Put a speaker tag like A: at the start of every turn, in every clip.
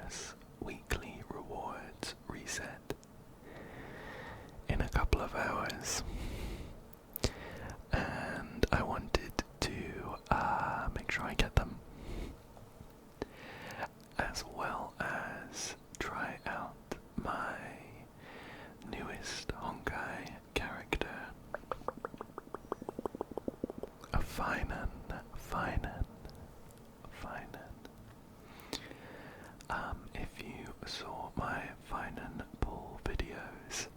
A: Universe weekly rewards reset in a couple of hours, and I wanted to make sure I get them, as well as try out my newest Honkai character, a Phainon. If you saw my Phainon pull videos,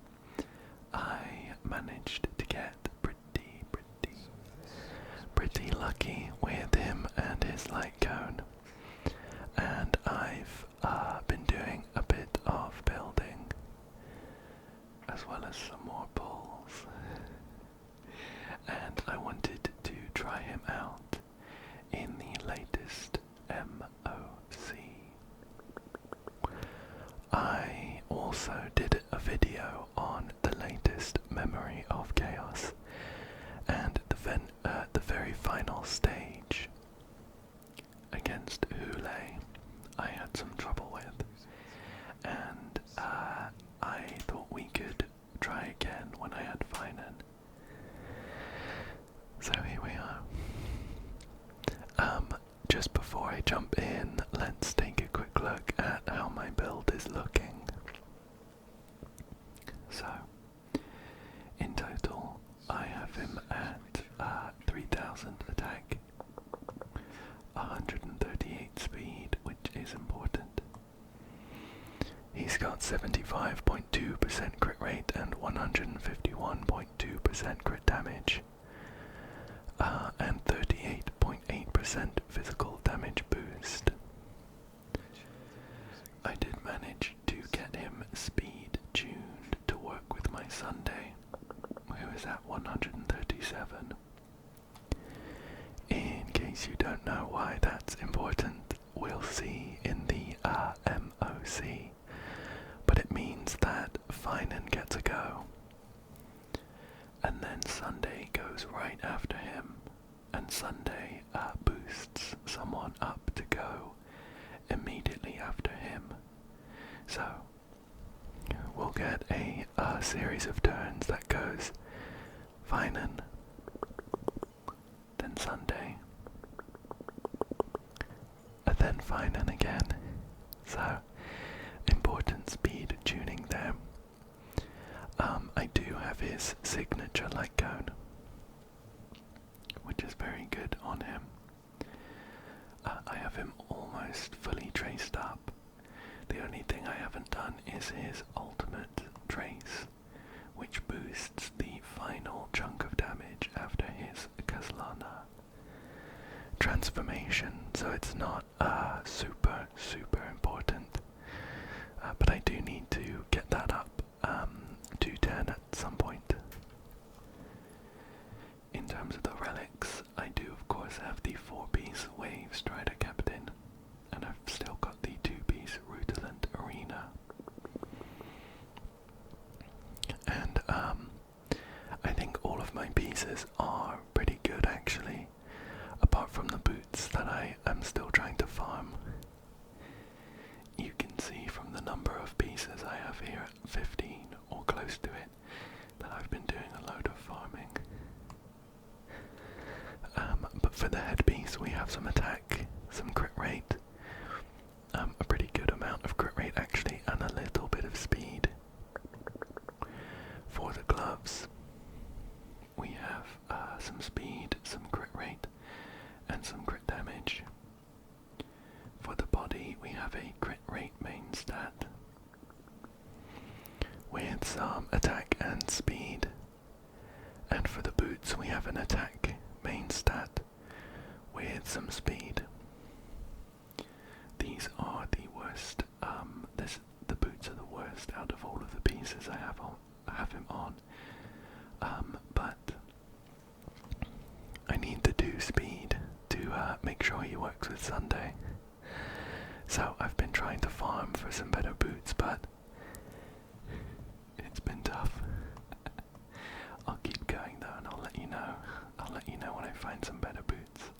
A: I managed to get pretty lucky with him and his light cone, and I've been doing a bit of building as well as some more pulls, and I wanted to try him out in the latest MoC. I also did a video on the latest Memory of Chaos and the very final stage against Hule I had some trouble with, and I thought we could try again when I had Phainon. So here we are. Just before I jump in, let's take a quick look at how my build is looking. So, in total, I have him at 3000 attack, 138 speed, which is important. He's got 75.2% crit rate and 151.2% crit damage, and 38.8% physical damage boost. I did manage to get him speed tuned to work with my Sunday, who is at 137. In case you don't know why that's important, we'll see in the MoC, but it means that Phainon gets a go, and then Sunday goes right after him, and Sunday boosts someone up to go immediately after him. So we'll get a series of turns that goes Phainon, then Sunday, and then Phainon again. So important speed tuning there. I do have his signature light cone, which is very good on him. I have him almost fully traced up. The only thing I haven't done is his ultimate trace, which boosts the final chunk of damage after his Kazlana transformation, so it's not super important, but I do need to get that up to 10 at some point. In terms of the relics, I do of course have the 4-piece Wave Strider Captain, and I've still got the 2-piece Rutilant Arena. And I think all of my pieces are pretty good actually, apart from the boots that I am still trying to farm. You can see from the number of pieces I have here at 15 or close to it that I've been doing a load of farming. But for the headpiece we have some attack, some crit rate, a pretty good amount of crit rate actually, and a little bit of speed. For the gloves we have some speed, some crit rate, and some crit damage. For the body we have a crit rate main stat with some attack and speed, and for the boots we have an attack main stat with some speed. These are the worst, the boots are the worst out of all of the pieces I have him on, but I need to do speed to make sure he works with Sunday. So I've been trying to farm for some better boots, but it's been tough. I'll keep going though, and I'll let you know. I'll let you know when I find some better boots.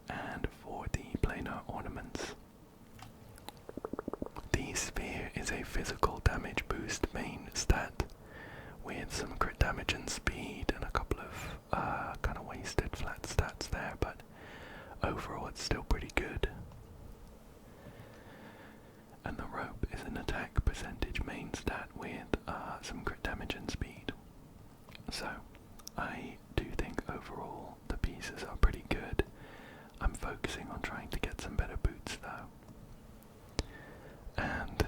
A: And for the planar ornaments, physical damage boost main stat with some crit damage and speed and a couple of kind of wasted flat stats there, but overall it's still pretty good. And the rope is an attack percentage main stat with some crit damage and speed. So I do think overall the pieces are pretty good. I'm focusing on trying to get some better boots though. And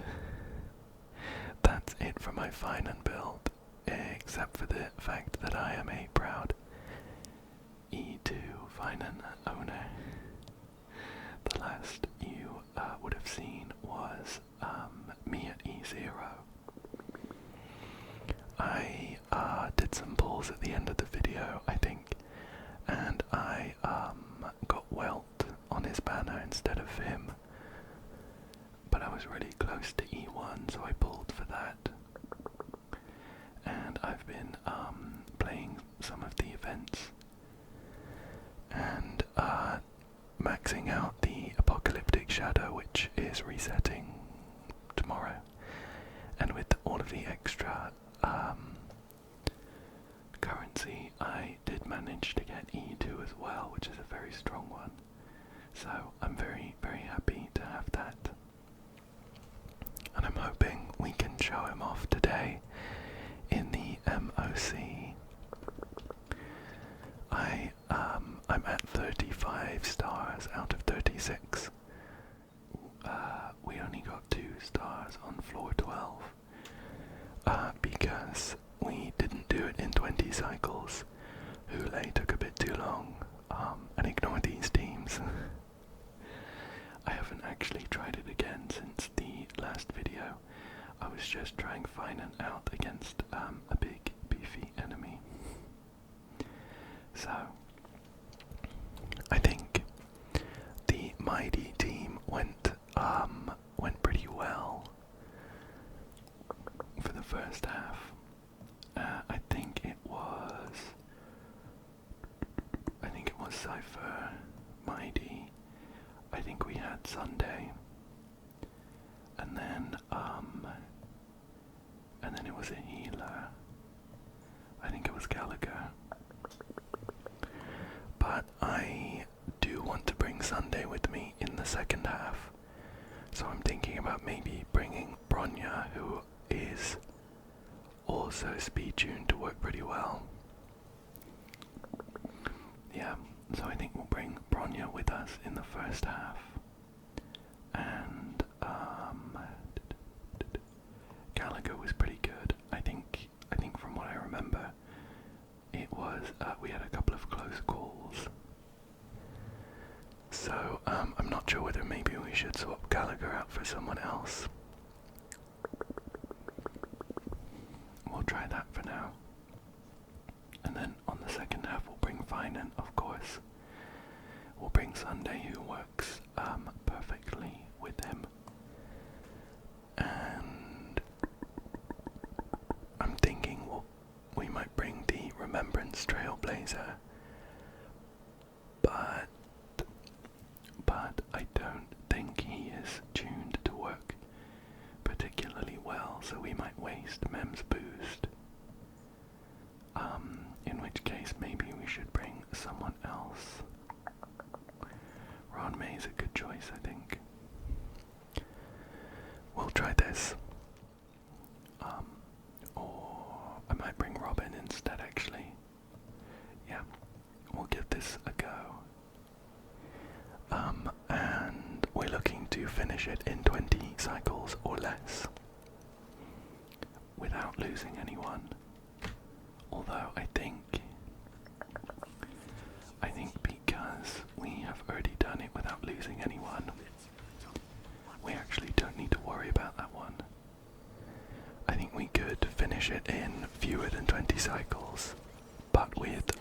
A: that's it for my Phainon build, except for the fact that I am a proud E2 Phainon owner. The last you would have seen was me at E0. I did some pulls at the end of the video, I think, and I got Welt on his banner instead of him. But I was really close to E1, so I pulled for that. And I've been playing some of the events and maxing out the Apocalyptic Shadow, which is resetting tomorrow. And with all of the extra currency, I did manage to get E2 as well, which is a very strong one. So I'm very, very happy to have that. And I'm hoping we can show him off today in the MoC. I'm at 35 stars out of 36. We only got 2 stars on floor 12 because we didn't do it in 20 cycles. Hule took a bit too long, and ignore these teams. I haven't actually tried it again since the last video. I was just trying Phainon out against a big beefy enemy. So I think the Mighty team went pretty well for the first half. I think it was Cypher, Mighty. I think we had Sunday, and then it was a healer. I think it was Gallagher. But I do want to bring Sunday with me in the second half, so I'm thinking about maybe bringing Bronya, who is also speed tuned to work pretty well. Yeah, so I think we'll bring Bronya with us in the first half. And Gallagher was pretty good. I think from what I remember, it was we had a couple of close calls. So I'm not sure whether maybe we should swap Gallagher out for someone else. We'll try that for now. And then on the second half we'll bring Phainon, of course. We'll bring Sunday, who works perfectly with him. And I'm thinking we might bring the Remembrance Trailblazer. But I don't think he is tuned to work particularly well, so we might waste Mem's boost. In which case maybe we should bring someone else. Ron May's a good choice, I think. We'll try this. Or I might bring Robin instead, actually. Yeah, we'll give this a go. And we're looking to finish it in 20 cycles or less, without losing anyone. Although I think because we have already done it without losing anyone, we actually don't need to worry about that one. I think we could finish it in fewer than 20 cycles, but with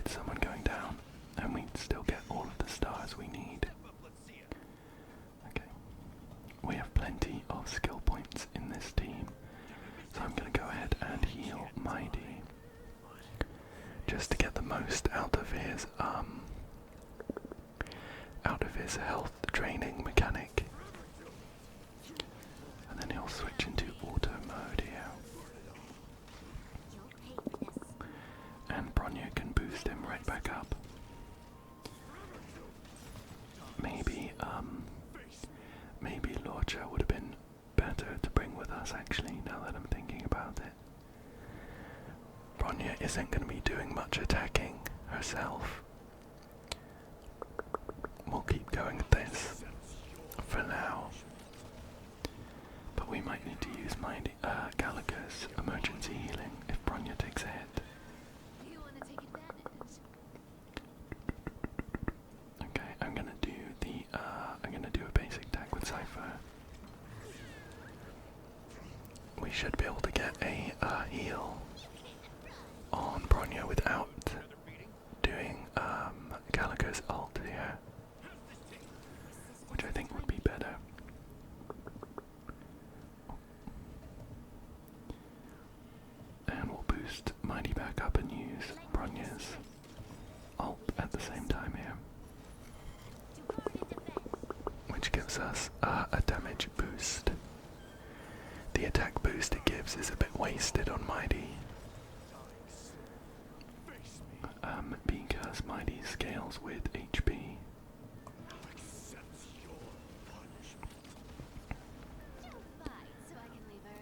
A: someone going down, and we'd still get all of the stars we need. Okay, we have plenty of skill points in this team, so I'm going to go ahead and heal Mighty, just to get the most out of his health training mechanic. And then he'll switch into auto mode here. And Bronya can boost him right back up. Maybe Lorcha would have been better to bring with us actually, now that I'm thinking about it. Bronya isn't going to be doing much attacking herself. We'll keep going at this for now. But we might need to use Gallagher's emergency healing if Bronya takes a hit. Okay, I'm gonna do a basic attack with Cypher. We should be able to get a heal on Bronya without doing Gallagher's ult here, which I think would be better. And we'll boost Mighty back up and use Bronya's ult at the same time here, which gives us a damage boost. The attack boost it gives is a bit wasted on Mighty, because Mighty scales with HP.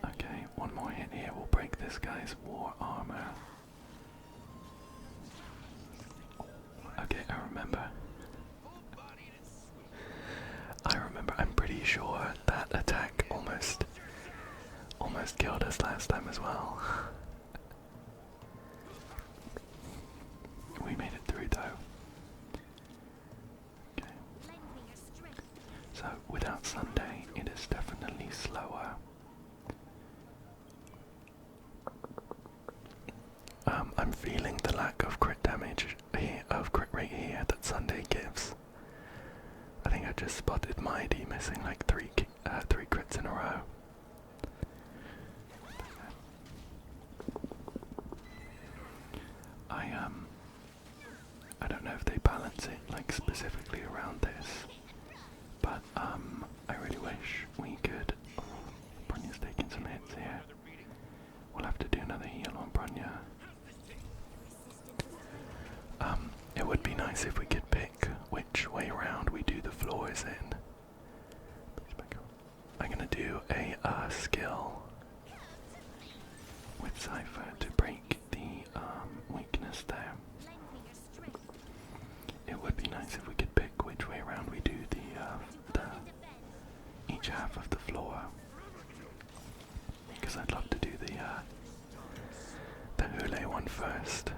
A: Okay, one more hit here will break this guy's war armor. Okay, I remember, I'm pretty sure that attack almost killed us last time as well. We made it through though. Okay. So without Sunday, it is definitely slower. I'm feeling the lack of crit damage here, crit rate here that Sunday gives. I think I just spotted Mighty missing like three crits in a row. I don't know if they balance it like specifically around this, but I really wish we could. Oh, Bronya's taking some hits here. We'll have to do another heal on Bronya. It would be nice if we could pick which way around we do the floors in. I'm gonna do a skill with Cypher to break the weakness there. It would be nice if we could pick which way around we do the each half of the floor, because I'd love to do the Hule one first.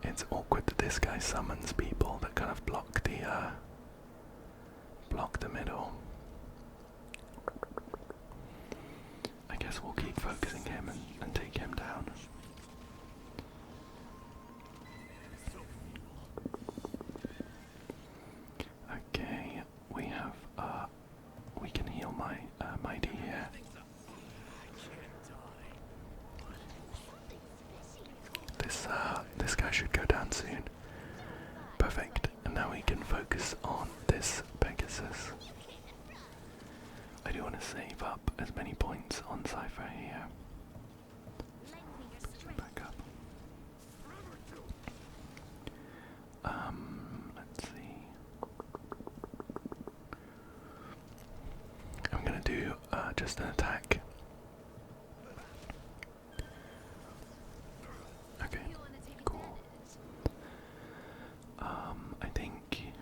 A: It's awkward that this guy summons people that kind of block the middle. I guess we'll keep focusing him and take him down. Okay, we have we can heal my Mighty here. This guy should go down soon. Perfect. And now we can focus on this Pegasus. I do want to save up as many points on Cypher here. Back up. Let's see. I'm gonna do just an attack. Okay, cool. I'm thinking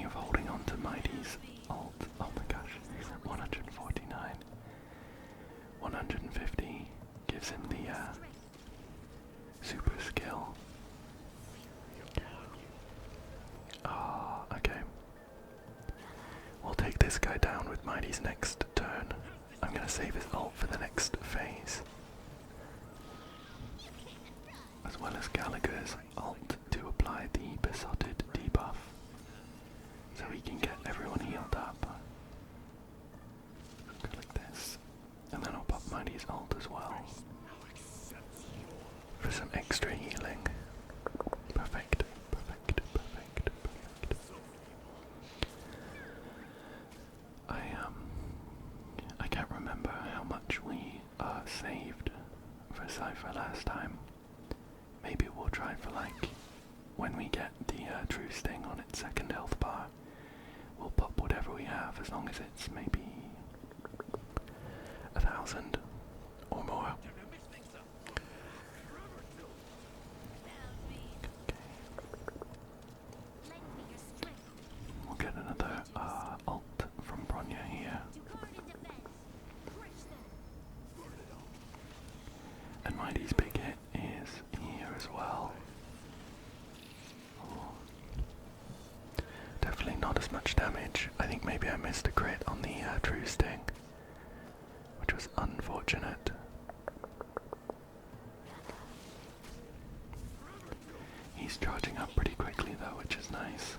A: of holding on to Mighty's ult. Oh my gosh, he's at 149. 150 gives him the super skill. Ah, okay. We'll take this guy down with Mighty's next turn. I'm gonna save his ult for the next phase, as well as Gallagher's ult to apply the besotted debuff, so we can get everyone healed up. Go like this, and then I'll pop Mighty's ult as well for some extra healing. Perfect. last time. Maybe we'll try for like, when we get the true sting on its second health bar, we'll pop whatever we have as long as it's maybe 1,000 or more. We'll get another ult from Bronya here. And Mighty's big hit is here as well. Oh. Definitely not as much damage. I think maybe I missed a crit on the true sting, which was unfortunate. He's charging up pretty quickly though, which is nice.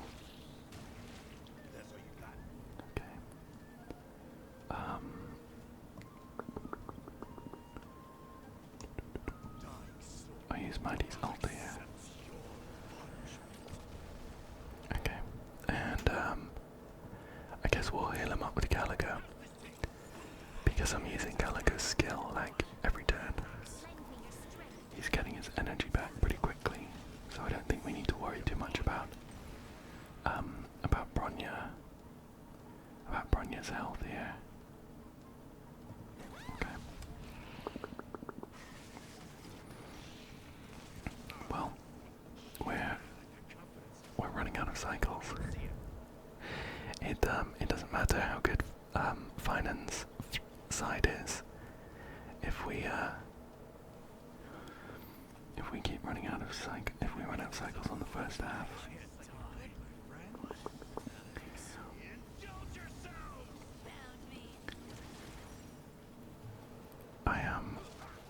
A: Okay. I use Mighty's ult here. Okay. And I guess we'll heal him up with Gallagher. Because I'm using Gallagher's skill like every turn. He's getting his energy back pretty quickly. So I don't think we need to worry too much about Bronya's health here. Okay. Well, we're running out of cycles. It doesn't matter how good Phainon's side is if we keep running out of if we run out of cycles on the first half.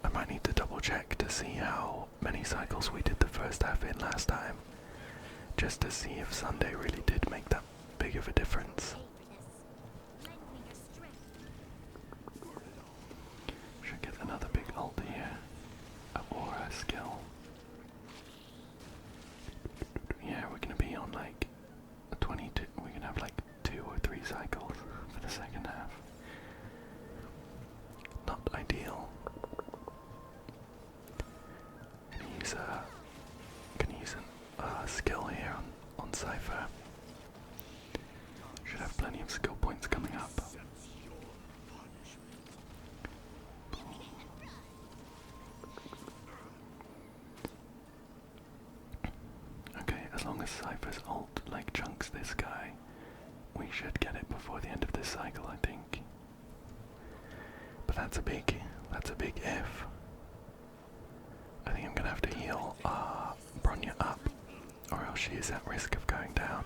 A: I might need to double check to see how many cycles we did the first half in last time, just to see if Sunday really did make that big of a difference. Should get another big ult here, a aura skill. Yeah, we're gonna be on like a 22. We're gonna have like 2 or 3 cycles for the second half. Not ideal. Can use a skill here on Cypher. Should have plenty of skill points coming up. Okay, as long as Cypher's ult like chunks this guy, we should get it before the end of this cycle, I think. But that's a big if. I think I'm gonna have to heal Bronya up, or else she is at risk of going down.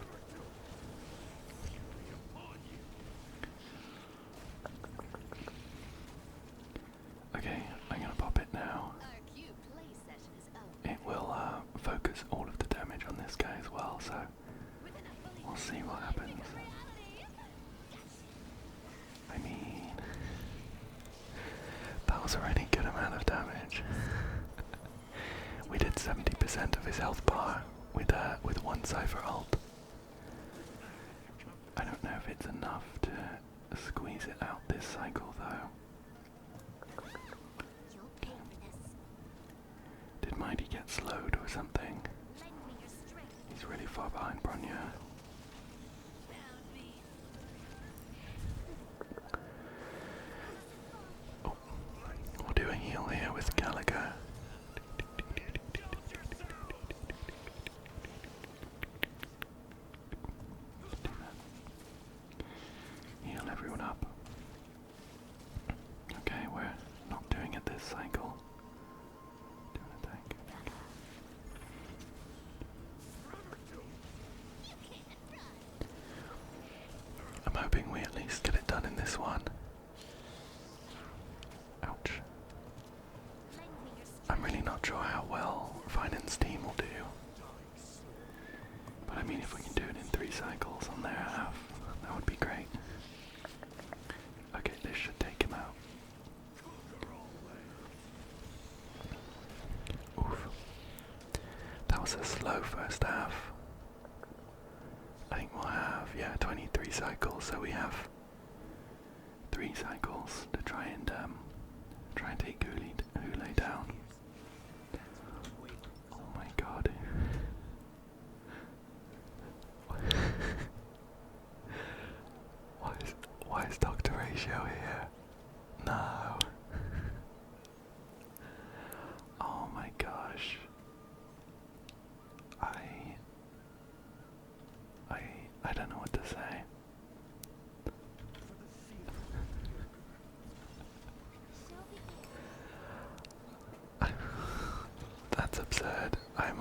A: Okay, I'm gonna pop it now. It will focus all of the damage on this guy as well, so we'll see what happens. I mean, that was a really good amount of damage. We did 70% of his health bar with one Cypher ult. I don't know if it's enough to squeeze it out this cycle though. Did Mighty get slowed or something? He's really far behind Bronya. Oh, we'll do a heal here with Gallagher. Heal everyone up. Okay, we're not doing it this cycle. Do an attack. I'm hoping we at least get it done in this one. Ouch. I'm really not sure how well Phainon's team will do. But I mean, if we can do it in 3 cycles on their half, that would be great. Okay, this should take him out. Oof. That was a slow first half. I think we'll have, 23 cycles, so we have 3 cycles to try and take Hule down.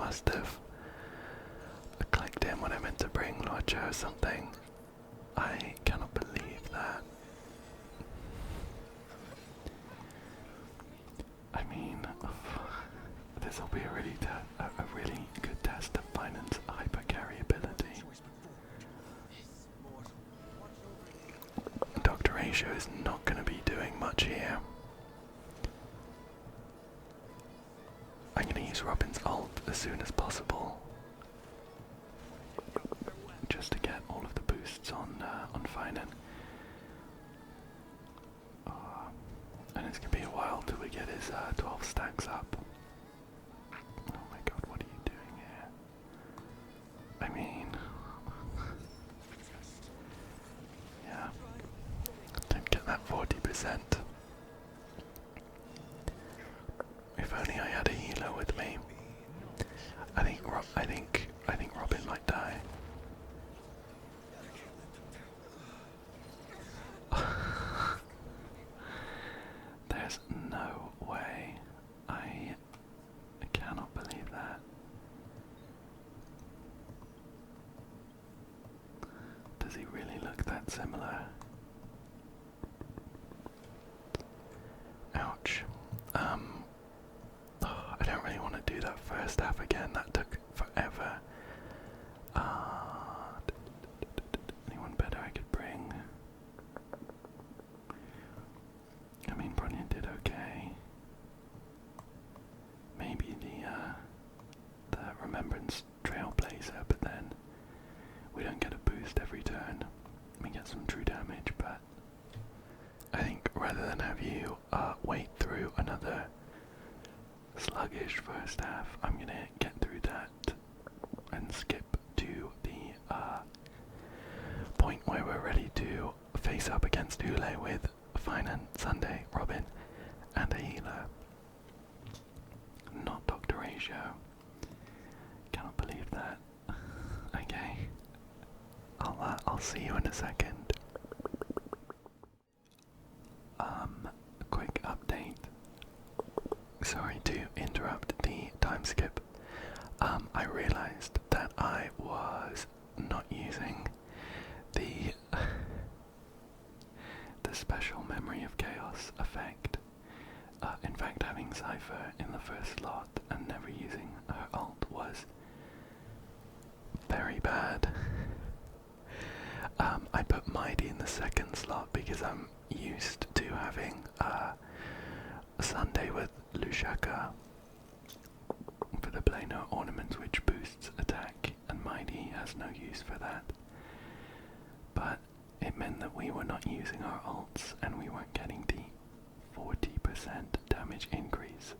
A: must have clicked in when I meant to bring Lorcha or something. I cannot believe that. I mean, this will be a really good test of Phainon's hyper-carry ability. Dr. Ratio is not going to be doing much here. I'm going to use Robin's ult as soon as possible, just to get all of the boosts on Phainon. And it's going to be a while till we get his 12 stacks up. Oh my god, what are you doing here? I mean... yeah. Don't get that 40%. If only I had a healer with me. I think Robin might die. There's no way. I cannot believe that. Does he really look that similar? Ouch. I don't really want to do that first half again. That took forever. Anyone better I could bring? I mean, Bronya did okay. Maybe the Remembrance Trailblazer, but then we don't get a boost every turn. We get some true damage, but I think rather than have you wait through another sluggish first half, I'm gonna get through that and skip to the point where we're ready to face up against Ule with Phainon, Sunday, Robin, and a healer. Not Dr. Ratio. Cannot believe that. Okay. I'll see you in a second. Quick update. Sorry to interrupt the time skip. I realized that I was not using the special Memory of Chaos effect. In fact, having Cypher in the first slot and never using her ult was very bad. I put Mighty in the second slot because I'm used to having Sunday with Lushaka for the Phainon ornament, which boosts attack, and Mighty has no use for that. But it meant that we were not using our ults and we weren't getting the 40% damage increase.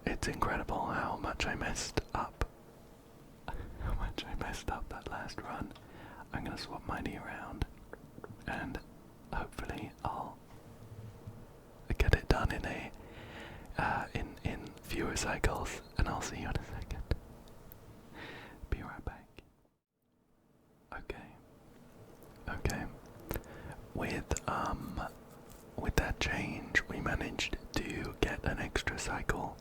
A: It's incredible how much I messed up. How much I messed up that last run. I'm gonna swap Mighty around and hopefully I'll get it done in in fewer cycles, and I'll see you in a second. Be right back. Okay. With that change, we managed to get an extra cycle.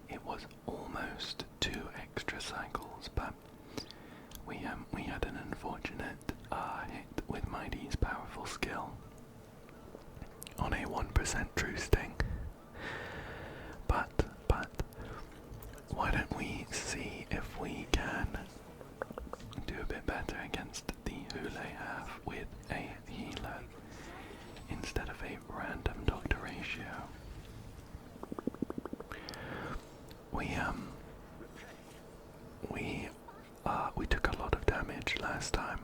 A: It was almost 2 extra cycles, but we had an unfortunate hit with Mighty's powerful skill on a 1% true sting. But why don't we see if we can do a bit better against the Hule half with a healer instead of a random Dr. Ratio. We took a lot of damage last time,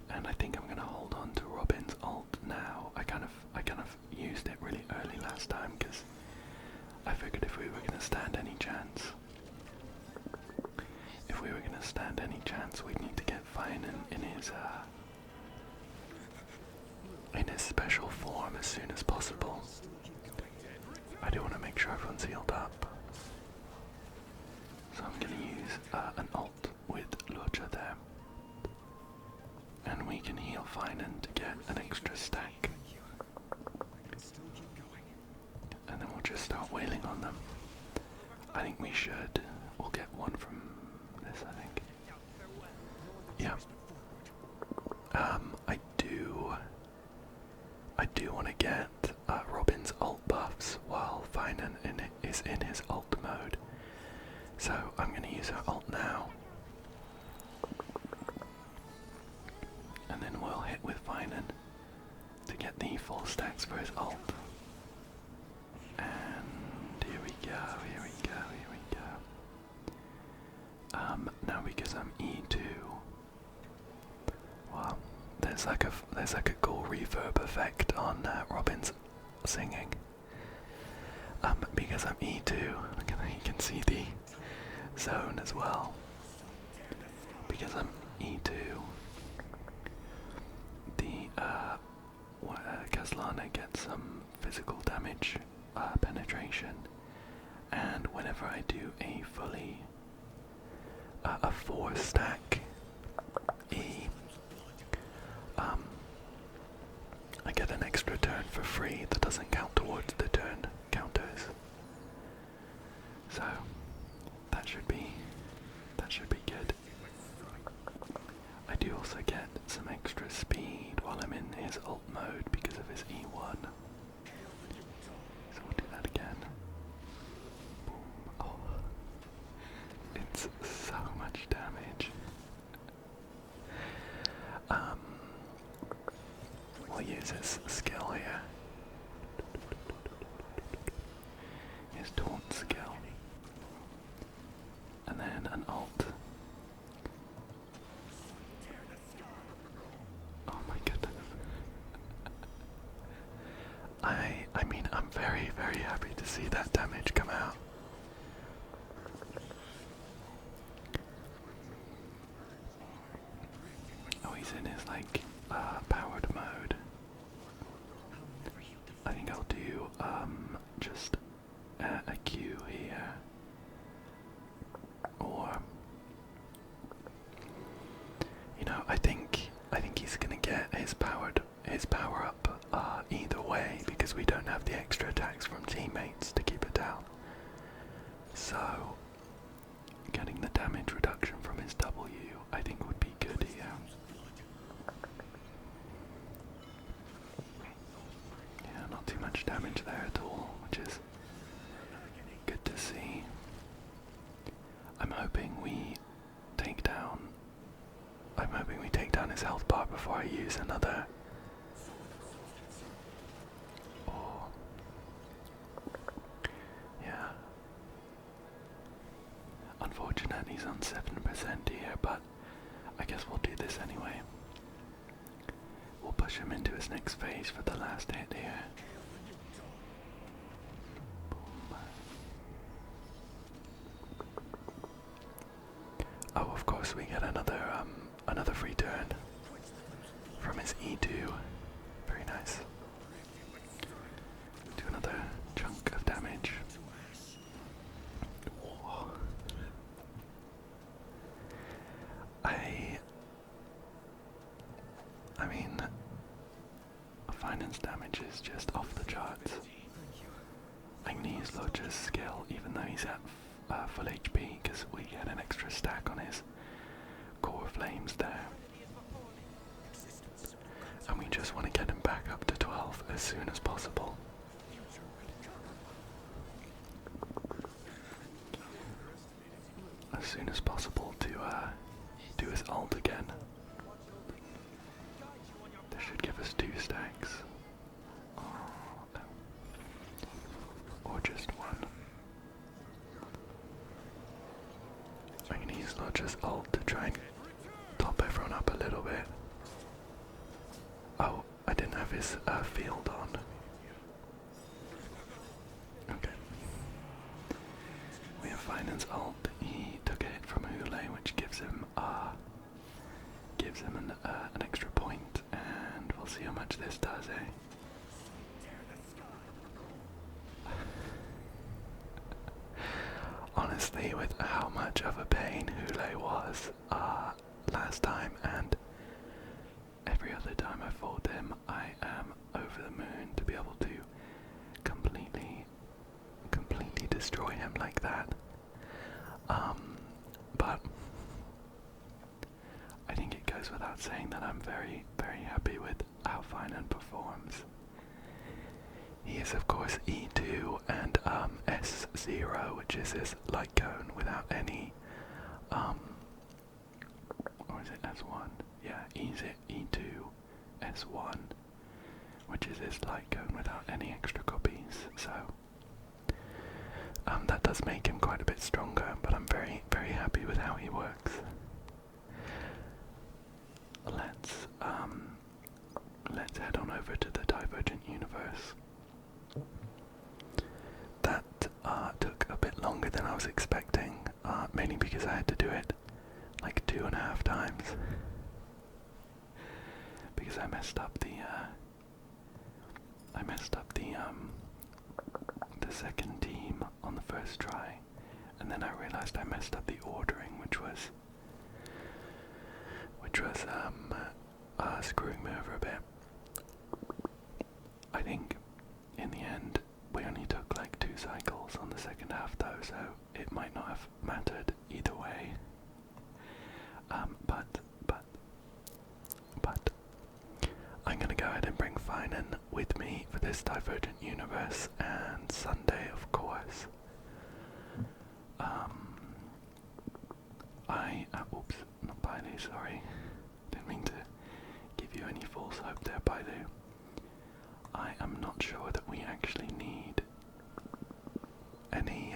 A: and I think I'm gonna hold on to Robin's ult now. I kind of used it really early last time because I figured if we were gonna stand any chance, we'd need to get Phainon in his special form as soon as possible. I do want to make sure everyone's healed up. So I'm going to use an ult with Lorcha there. And we can heal Phainon to get an extra stack. I do want to get Robin's ult buffs while Phainon is in his ult mode. So I'm going to use her ult now. And then we'll hit with Phainon to get the full stacks for his ult. And here we go, here we go, here we go. Now because I'm E2, well, there's like a cool reverb effect on Robin's singing. Because I'm E2, look at that, you can see the zone as well. Because I'm E2, the Caslana gets some physical damage penetration, and whenever I do a fully a 4-stack E, I get an extra turn for free that doesn't count towards the turn counters. So that should be good. I do also get some extra speed while I'm in his ult mode because of his E1. So we'll do that again. Boom. Oh. It's so much damage. We'll use his skill here. His taunt skill. And then an ult. Oh my goodness. I mean, I'm very, very happy to see that damage come out. Oh, he's in his, like, powered mode. I think I'll do, just a Q here. Or, you know, I think he's gonna get his power up either way because we don't have the extra attacks from teammates to keep it down. So getting the damage reduction from his W I think would be good here. Yeah, not too much damage there at all, which is good to see. I'm hoping we take down his health bar before I use another. Oh. Yeah. Unfortunately he's on 7% here, but I guess we'll do this anyway. We'll push him into his next phase for the last hit here. Boom. Oh, of course we get another free turn from his E2. Very nice. Do another chunk of damage. Whoa. I mean, Phainon's damage is just off the charts. I can use Lodge's skill even though he's at full HP because we get an extra stack on his core flames there. And we just want to get him back up to 12 as soon as possible. As soon as possible to do his ult again. This should give us 2 stacks. Oh, no. Or just 1. I'm going to use Lodge's ult to try and top everyone up a little bit. Oh, I didn't have his field on. Okay. We have Phainon's ult. He took a hit from Hule, which gives him an extra point, and we'll see how much this does, eh? Honestly, with how much of a pain Hule was last time and every other time I fought him, I am over the moon to be able to completely destroy him like that. But I think it goes without saying that I'm very, very happy with how Phainon performs. is of course E2 and S0, which is this light cone without any, or is it S1? Yeah, E2, S1, which is this light cone without any extra copies, so that does make him quite a bit stronger, but I'm very, very happy with how he works. Let's head on over to the Divergent Universe. That took a bit longer than I was expecting, mainly because I had to do it like 2.5 times. Because I messed up the second team on the first try, and then I realized I messed up the ordering, which was screwing me over a bit. I think in the end we only took like 2 cycles on the second half though, so it might not have mattered either way. But I'm gonna go ahead and bring Phainon with me for this Divergent Universe, and Sunday of course. Oops, not Bailu, sorry. Didn't mean to give you any false hope there, Bailu. I am not sure that we actually need any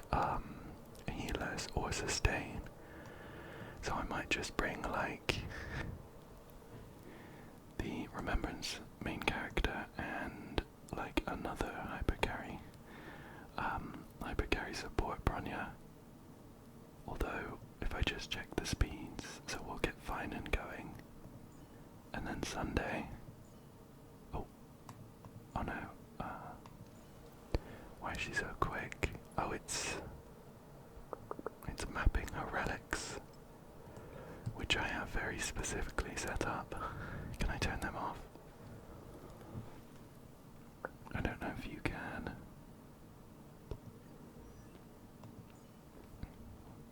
A: healers or sustain, so I might just bring like the Remembrance main character and like another hypercarry support Bronya. Although if I just check the speeds, so we'll get Phainon going, and then Sunday. Oh no. Why is she so quick? Oh, it's mapping her relics, which I have very specifically set up. Can I turn them off? I don't know if you can.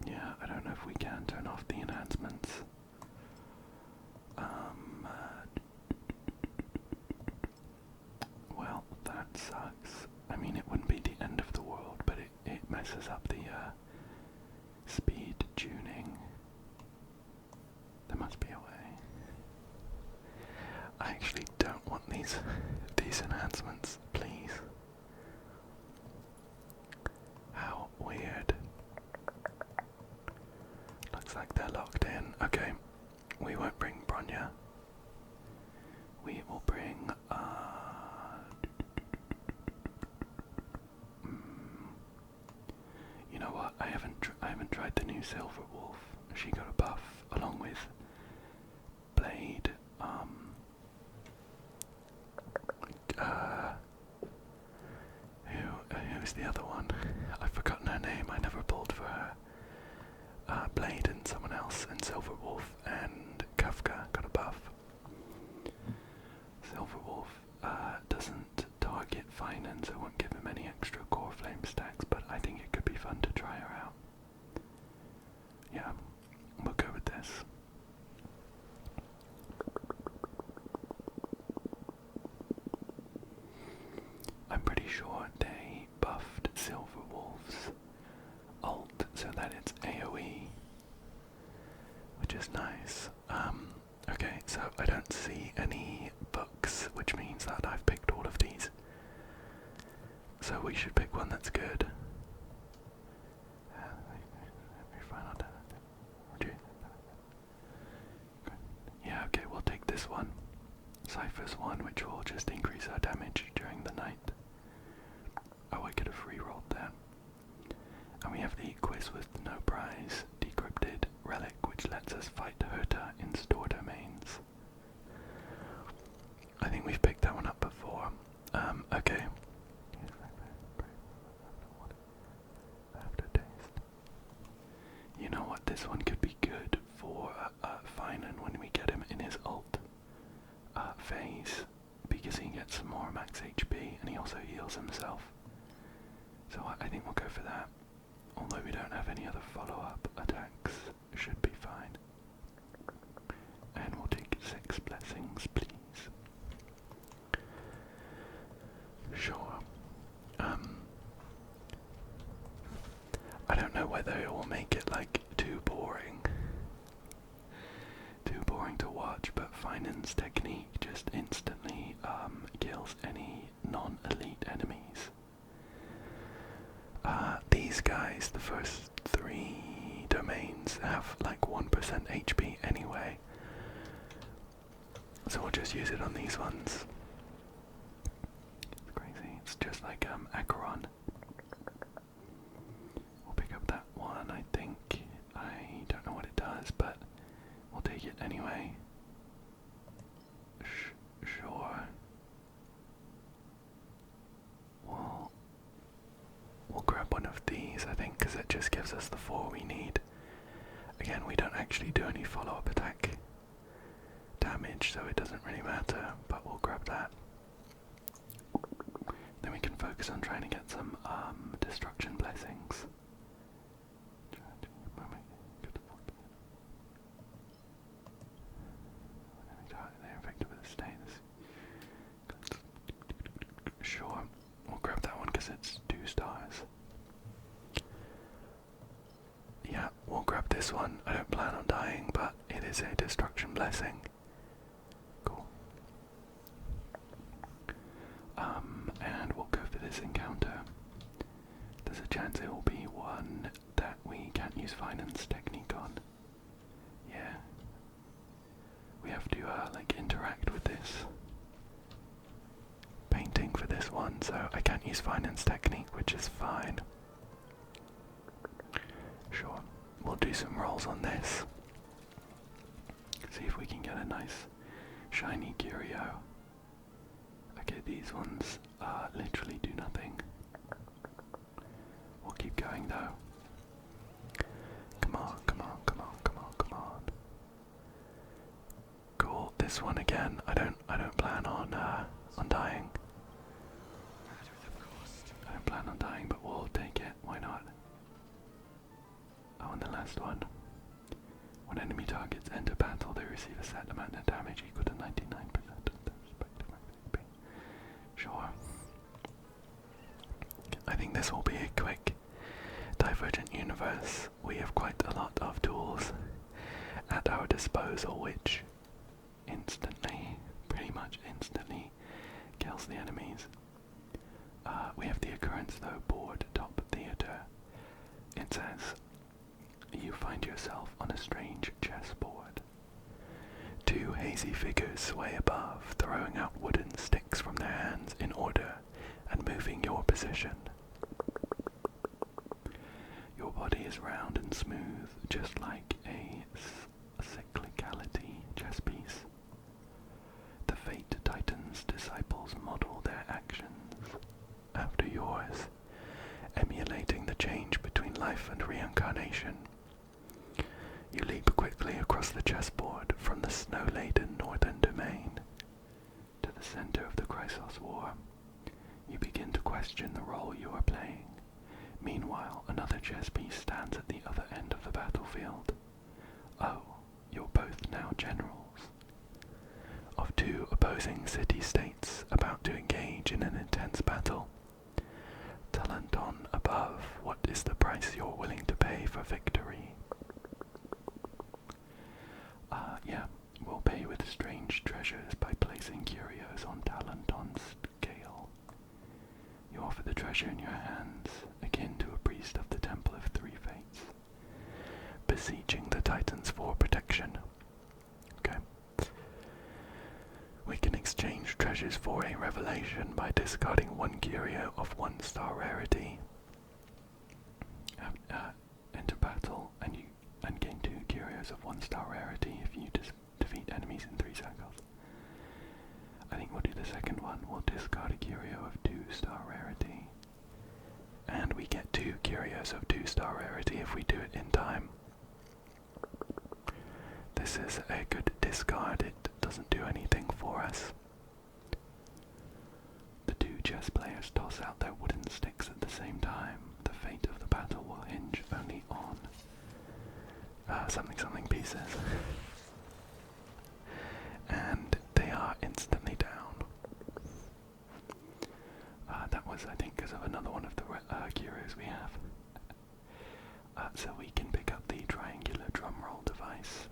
A: Yeah, I don't know if we can turn off the enhancements. Well, that sucks. I mean, it wouldn't be the end of the world, but it messes up the speed tuning. There must be a way. I actually don't want these enhancements, please. How weird. Looks like they're locked in. Okay, we won't bring Bronya. We will bring you know what? I haven't tried the new Silver Wolf. She got a buff along with Blade. Who's the other one? I've forgotten her name. I never pulled for her. Blade and someone else, and Silver Wolf and Kafka got a buff. Silver Wolf doesn't target Phainon, so won't give him any extra core flame stacks, but I think it could be fun to try her out. Yeah, we'll go with this. I'm pretty sure they buffed Silver Wolf's ult so that it's AoE, which is nice. Okay, so I don't see any books, which means that I've picked all of these. So we should pick one that's good. Yeah, okay, we'll take this one. Cypher's one, which will just increase our damage during the night. Oh, I could have re-rolled that. And we have the quiz with no prize, decrypted relic, which lets us fight Herta in store domains. I think we've picked that one up before. Okay. You know what? This one could be good for Phainon when we get him in his ult phase, because he gets some more max HP and he also heals himself. So I think we'll go for that. Although we don't have any other follow-up attacks, should be fine. And we'll take 6 blessings, please. Sure. first 3 domains have like 1% HP anyway. So we'll just use it on these ones. It's crazy. It's just like Acheron. We'll pick up that one, I think. I don't know what it does, but we'll take it anyway. Sure. We'll grab one of these, I think, because it just gives us the 4 we need. Again, we don't actually do any follow-up attack damage, so it doesn't really matter, but we'll grab that. Then we can focus on trying to get some destruction blessings. They're effective with the status. Sure, we'll grab that one because it's 2 stars. Yeah, we'll grab this one. I don't plan on dying, but it is a destruction blessing. Cool. And we'll go for this encounter. There's a chance it will be one that we can't use Phainon's technique on. Yeah. We have to like interact with this painting for this one, so I can't use Phainon's technique, which is fine. Sure, we'll do some rolls on this. See if we can get a nice shiny curio. Okay, these ones literally do nothing. We'll keep going though. Come on, come on, come on, come on, come on. Cool, this one again. I don't plan on dying. I don't plan on dying, but we'll take it. Why not? Oh, and the last one. When enemy targets enter battle, they receive a set amount of damage equal to 99% of their respective HP. Sure. I think this will be a quick Divergent Universe. We have quite a lot of tools at our disposal, which instantly, pretty much instantly, kills the enemies. We have the occurrence though, board top theater. It says, you find yourself on a strange chessboard. 2 hazy figures sway above, throwing out wooden sticks from their hands in order and moving your position. Your body is round and smooth, just like a cyclicality chess piece. The Fate Titan's disciples model their actions after yours, emulating the change between life and reincarnation. You leap quickly across the chessboard from the snow-laden northern domain to the center of the Chrysos War. You begin to question the role you are playing. Meanwhile, another chess piece stands at the other end of the battlefield. Oh, you're both now generals of 2 opposing city-states about to engage in an intense battle. Talenton above, what is the price you're willing to pay for victory? Yeah, we'll pay with strange treasures by placing curios on Talenton's scale. You offer the treasure in your hands, akin to a priest of the Temple of 3 Fates, beseeching the Titans for protection. Okay. We can exchange treasures for a revelation by discarding 1 curio of 1-star rarity. Enter battle and gain 2 curios of 1-star rarity if you defeat enemies in 3 cycles. I think we'll do the second one. We'll discard a curio of 2-star rarity. And we get 2 curios of 2-star rarity if we do it in time. This is a good discard. It doesn't do anything for us. The 2 chess players toss out their wooden sticks at the same time. The fate of the battle will hinge only on something pieces. And they are instantly down. That was, I think, because of another one of the curios we have. So we can pick up the triangular drumroll device.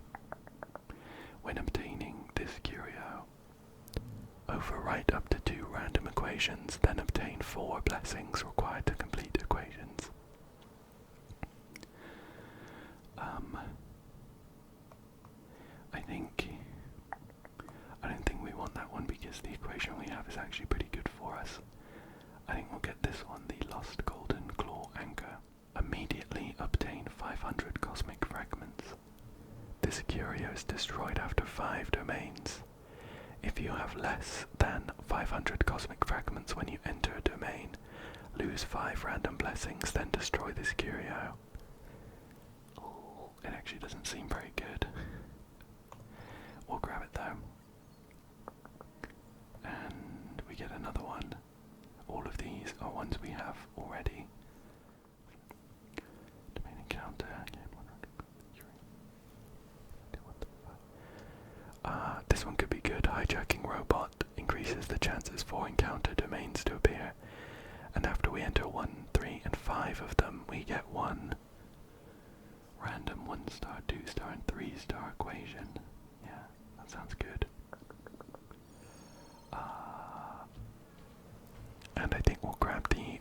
A: When obtaining this curio, overwrite up to 2 random equations, then obtain 4 blessings required to complete equations. decoration we have is actually pretty good for us. I think we'll get this one, the Lost Golden Claw Anchor. Immediately obtain 500 cosmic fragments. This curio is destroyed after 5 domains. If you have less than 500 cosmic fragments when you enter a domain, lose 5 random blessings, then destroy this curio. Oh, it actually doesn't seem very good. We'll grab it though. And we get another one. All of these are ones we have already. Domain encounter. This one could be good. Hijacking robot increases the chances for encounter domains to appear. And after we enter 1, 3, and 5 of them, we get one random 1-star, 2-star, and 3-star equation. Yeah, that sounds good. And I think we'll grab the,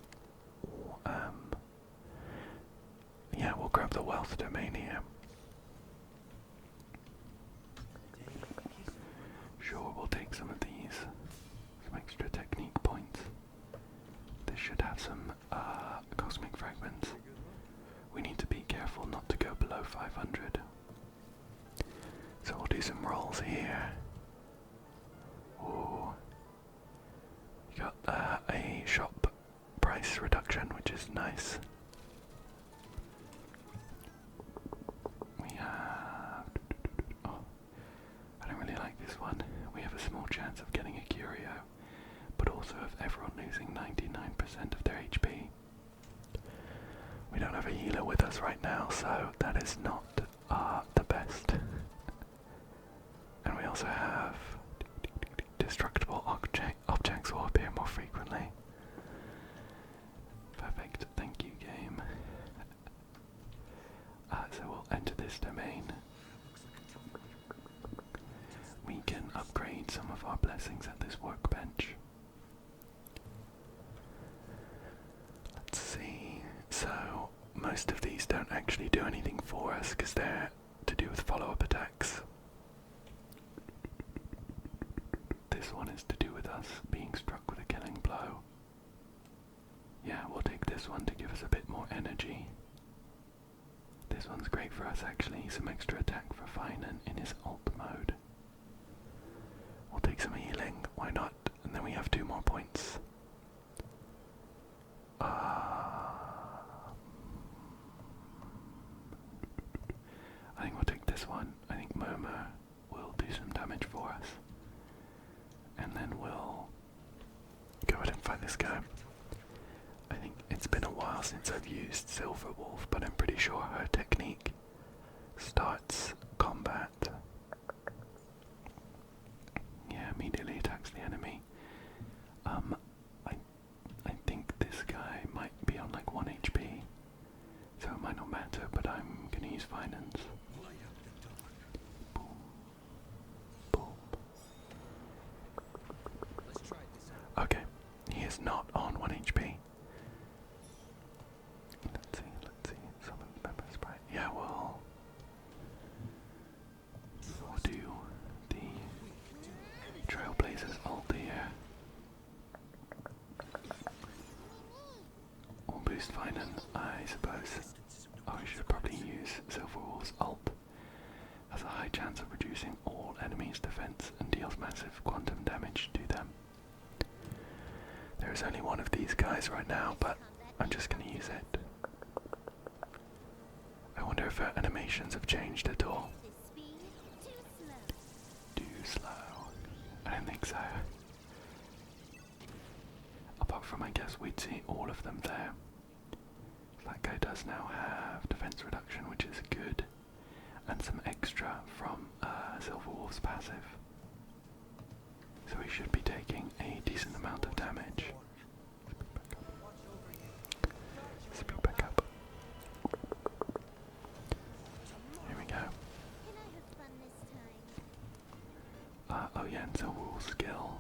A: yeah, we'll grab the wealth domain here. Sure, we'll take some of these, some extra technique points. This should have some cosmic fragments. We need to be careful not to go below 500. So we'll do some rolls here. Ooh. You got a shop price reduction, which is nice. We have... Oh, I don't really like this one. We have a small chance of getting a curio, but also of everyone losing 99% of their HP. We don't have a healer with us right now, so that is not the best. And we also have destructible objects will appear more frequently. Perfect, thank you game. So we'll enter this domain. We can upgrade some of our blessings at this workbench. Let's see. So most of these don't actually do anything for us because they're to do with follow-up attacks. This one is to do with us being struck with a killing blow. Yeah, we'll take this one to give us a bit more energy. This one's great for us actually, some extra attack for Phainon in his ult mode. We'll take some healing, why not? And then we have 2 more points. I think we'll take this one. I think Murmur will do some damage for us. And then we'll go ahead and fight this guy. I think it's been a while since I've used Silver Wolf, but I'm pretty sure her technique starts combat. Yeah, immediately attacks the enemy. I think this guy might be on like 1 HP, so it might not matter, but I'm gonna use Phainon's. Boom. Boom. Okay, he is not on 1 HP. Let's see, summon pepper spray. Yeah, we'll do the Trailblazer's ult here. We'll boost Phainon, I suppose. Oh, we should probably use Silverwolf's ult. Has a high chance of reducing all enemies' defense and deals massive quantum damage to them. There is only one of these guys right now, but I'm just going to use it. I wonder if her animations have changed at all. Too slow. I don't think so. Apart from, I guess, we'd see all of them there. That guy does now have defense reduction, which is good, and some extra from Silverwolf's passive. So he should be taking a decent amount of damage. Speed back up. Here we go. Oh yeah, and Silverwolf's skill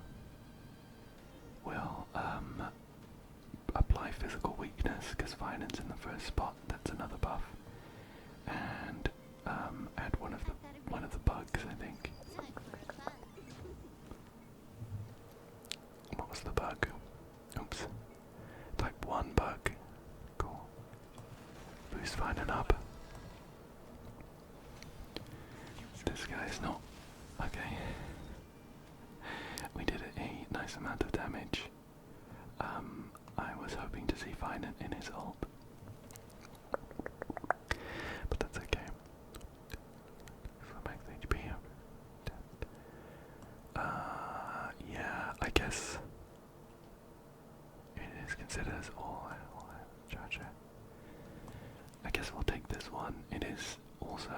A: will apply physical weakness, because Phainon's in the first spot, that's another buff. And add one of the bugs, I think. boost Phainon up. This guy's not... Okay. We did a nice amount of damage. I was hoping to see Phainon in his ult. But that's okay. For max HP. Yeah, I guess it is considered as all charger. I guess we'll take this one. It is also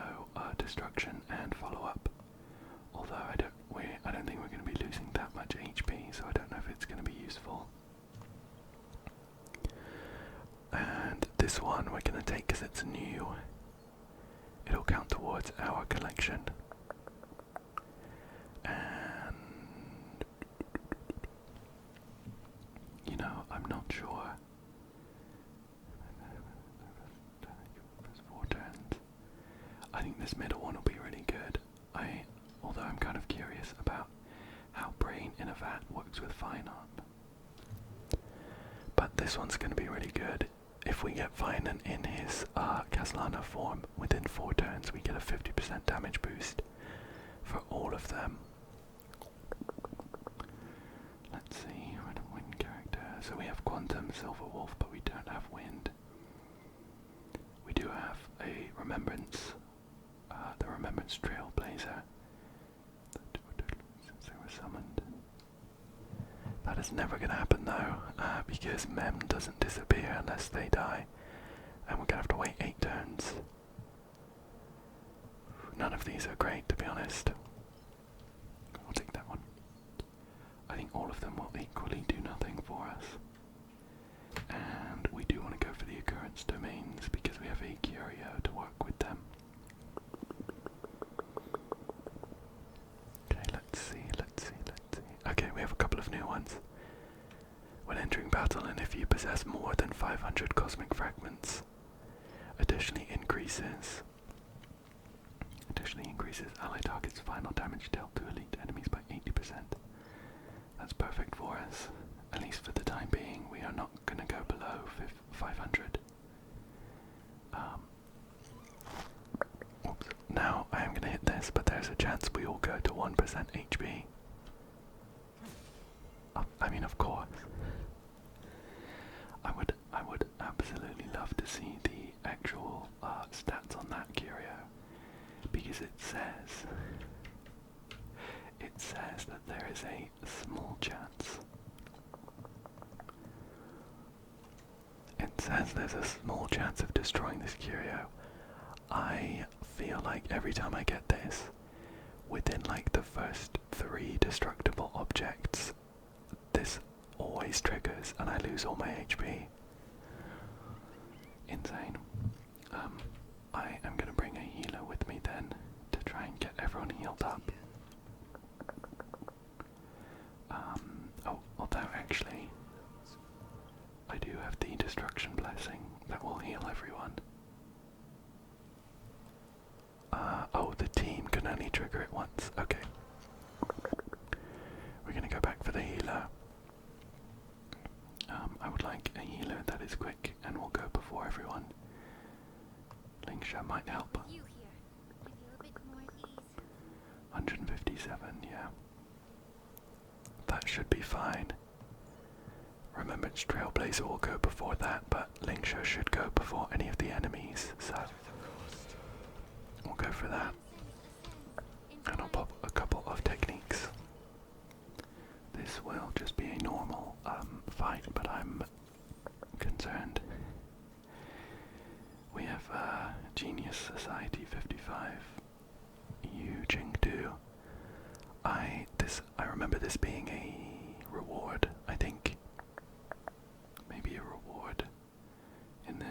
A: destruction and follow up. Although I don't think we're going to be losing that much HP, so I don't know if it's going to be useful. And this one we're going to take because it's new. It'll count towards our collection. And you know, I'm not sure. 4 turns. I think this middle one will be really good. Although I'm kind of curious about how Brain in a Vat works with Phainon. But this one's going to be really good. If we get Phainon in his Caslana form, within 4 turns we get a 50% damage boost for all of them. Let's see, what a wind character. So we have Quantum, Silver Wolf, but we don't have Wind. We do have a Remembrance, the Remembrance Trailblazer. Since they were summoned. That is never going to happen though, because Mem doesn't disappear unless they die, and we're going to have to wait 8 turns. None of these are great, to be honest. I'll take that one. I think all of them will equally do nothing for us. And we do want to go for the occurrence domains because we have a Curio to work with them. Okay, let's see. Okay, we have a couple of new ones. When entering battle, and if you possess more than 500 cosmic fragments, additionally increases ally target's final damage dealt to elite enemies by 80%. That's perfect for us. At least for the time being, we are not going to go below 500. Oops. Now I am going to hit this, but there's a chance we will go to 1% HP. I mean, of course. I would absolutely love to see the actual stats on that Curio, because it says that there is a small chance. It says there's a small chance of destroying this Curio. I feel like every time I get this, within like the first 3 destructible objects, this always triggers and I lose all my HP. Insane. I am going to bring a healer with me then to try and get everyone healed up. Although actually, I do have the Destruction Blessing that will heal everyone. Oh, the team can only trigger it once. Okay. We're going to go back for the healer. I would like a healer that is quick and will go before everyone. Lingsha might help. 157, yeah. That should be fine. Remember, Trailblazer will go before that, but Lingsha should go before any of the enemies, so we'll go for that. And I'll pop a couple of techniques. This will just be a normal fight, but I'm concerned. We have Genius Society 55, Yu Jingdu. I remember this being a reward, I think. Maybe a reward in the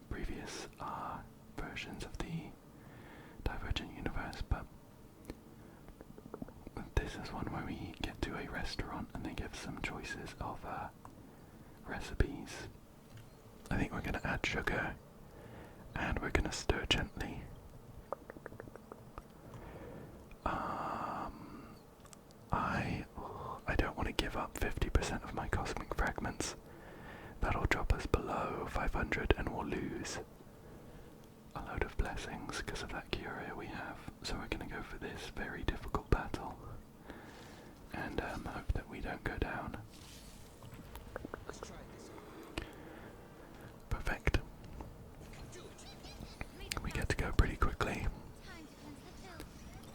A: previous versions of the Divergent Universe, but this is one where we get to a restaurant and they give some choices of recipes. I think we're going to add sugar and we're going to stir gently. I don't want to give up 50% of my cosmic fragments. That'll drop us below 500 and we'll lose blessings because of that curia we have. So we're going to go for this very difficult battle and hope that we don't go down. Perfect. We get to go pretty quickly.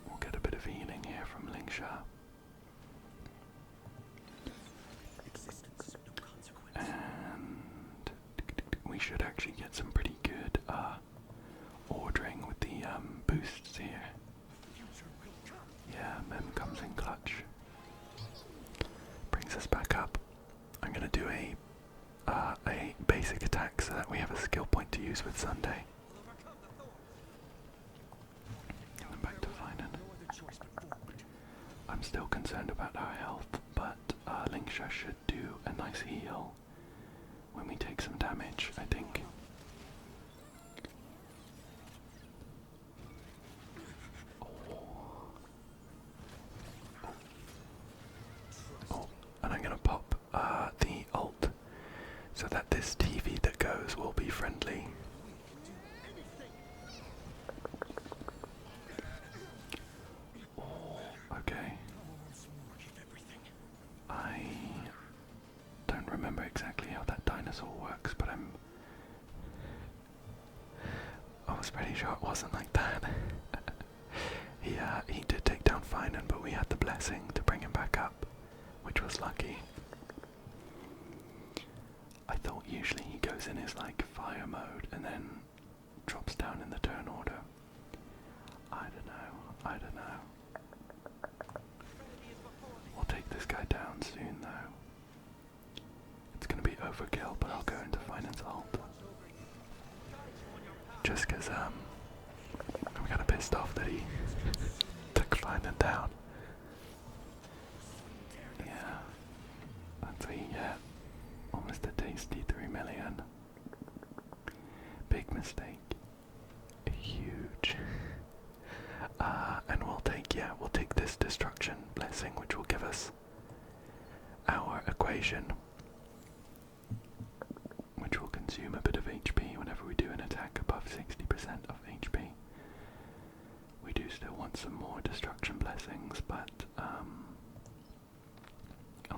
A: We'll get a bit of healing here from Lingsha. And we should actually get some pretty good ordering with the boosts here. Yeah, Mem comes in clutch. Brings us back up. I'm going to do a basic attack so that we have a skill point to use with Sunday. And then back to Phainon. I'm still concerned about our health, but Lingsha should do a nice heal when we take some damage, I think. Oh, and I'm gonna pop the ult so that this TV that goes will be friendly. Oh, okay. I don't remember exactly how that dinosaur works, but I was pretty sure it wasn't like that. He did take down Phainon, but we had the blessing to bring him back up, which was lucky. I thought usually he goes in his like fire mode and then drops down in the turn order. I don't know. We'll take this guy down soon though. It's gonna be overkill, but I'll go into Phainon's ult. Just cause I'm kinda pissed off that he took Phainon down. Yeah. That's what you get. Almost a tasty 3 million. Big mistake. Huge. And we'll take this destruction blessing, which will give us our equation, which will consume a bit of HP whenever we do an attack above 60% of HP. We do still want some more destruction blessings, but I'll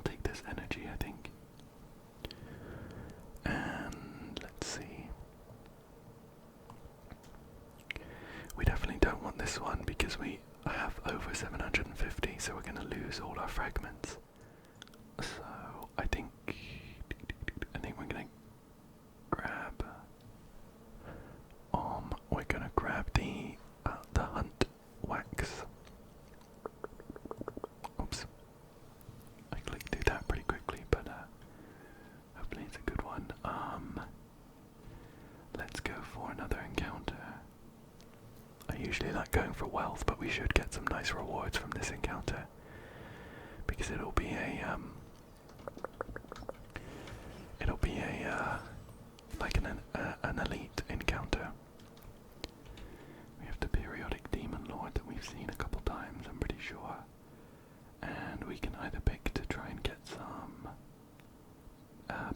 A: take this energy, I think. And let's see. We definitely don't want this one because we have over 750, so we're going to lose all our fragments. So I think we're going to grab. We're going to grab the hunt wax. Oops. I clicked through that pretty quickly, but hopefully it's a good one. Let's go for another encounter. I usually like going for wealth, but we should get some nice rewards from this encounter because it'll be a like an elite encounter. We have the periodic demon lord that we've seen a couple times, I'm pretty sure, and we can either pick to try and get some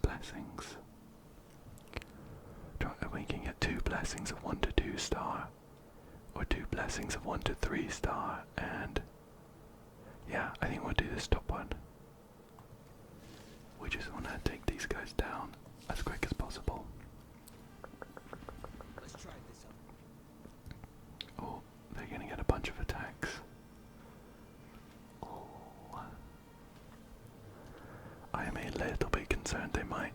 A: blessings. We can get 2 blessings of 1 to 2 star, or 2 blessings of 1 to 3 star, and yeah, I think we'll do this top one. We just want to take these guys down as quick as possible.
B: Let's try this out.
A: Oh, they're gonna get a bunch of attacks. Oh, I am a little bit concerned they might.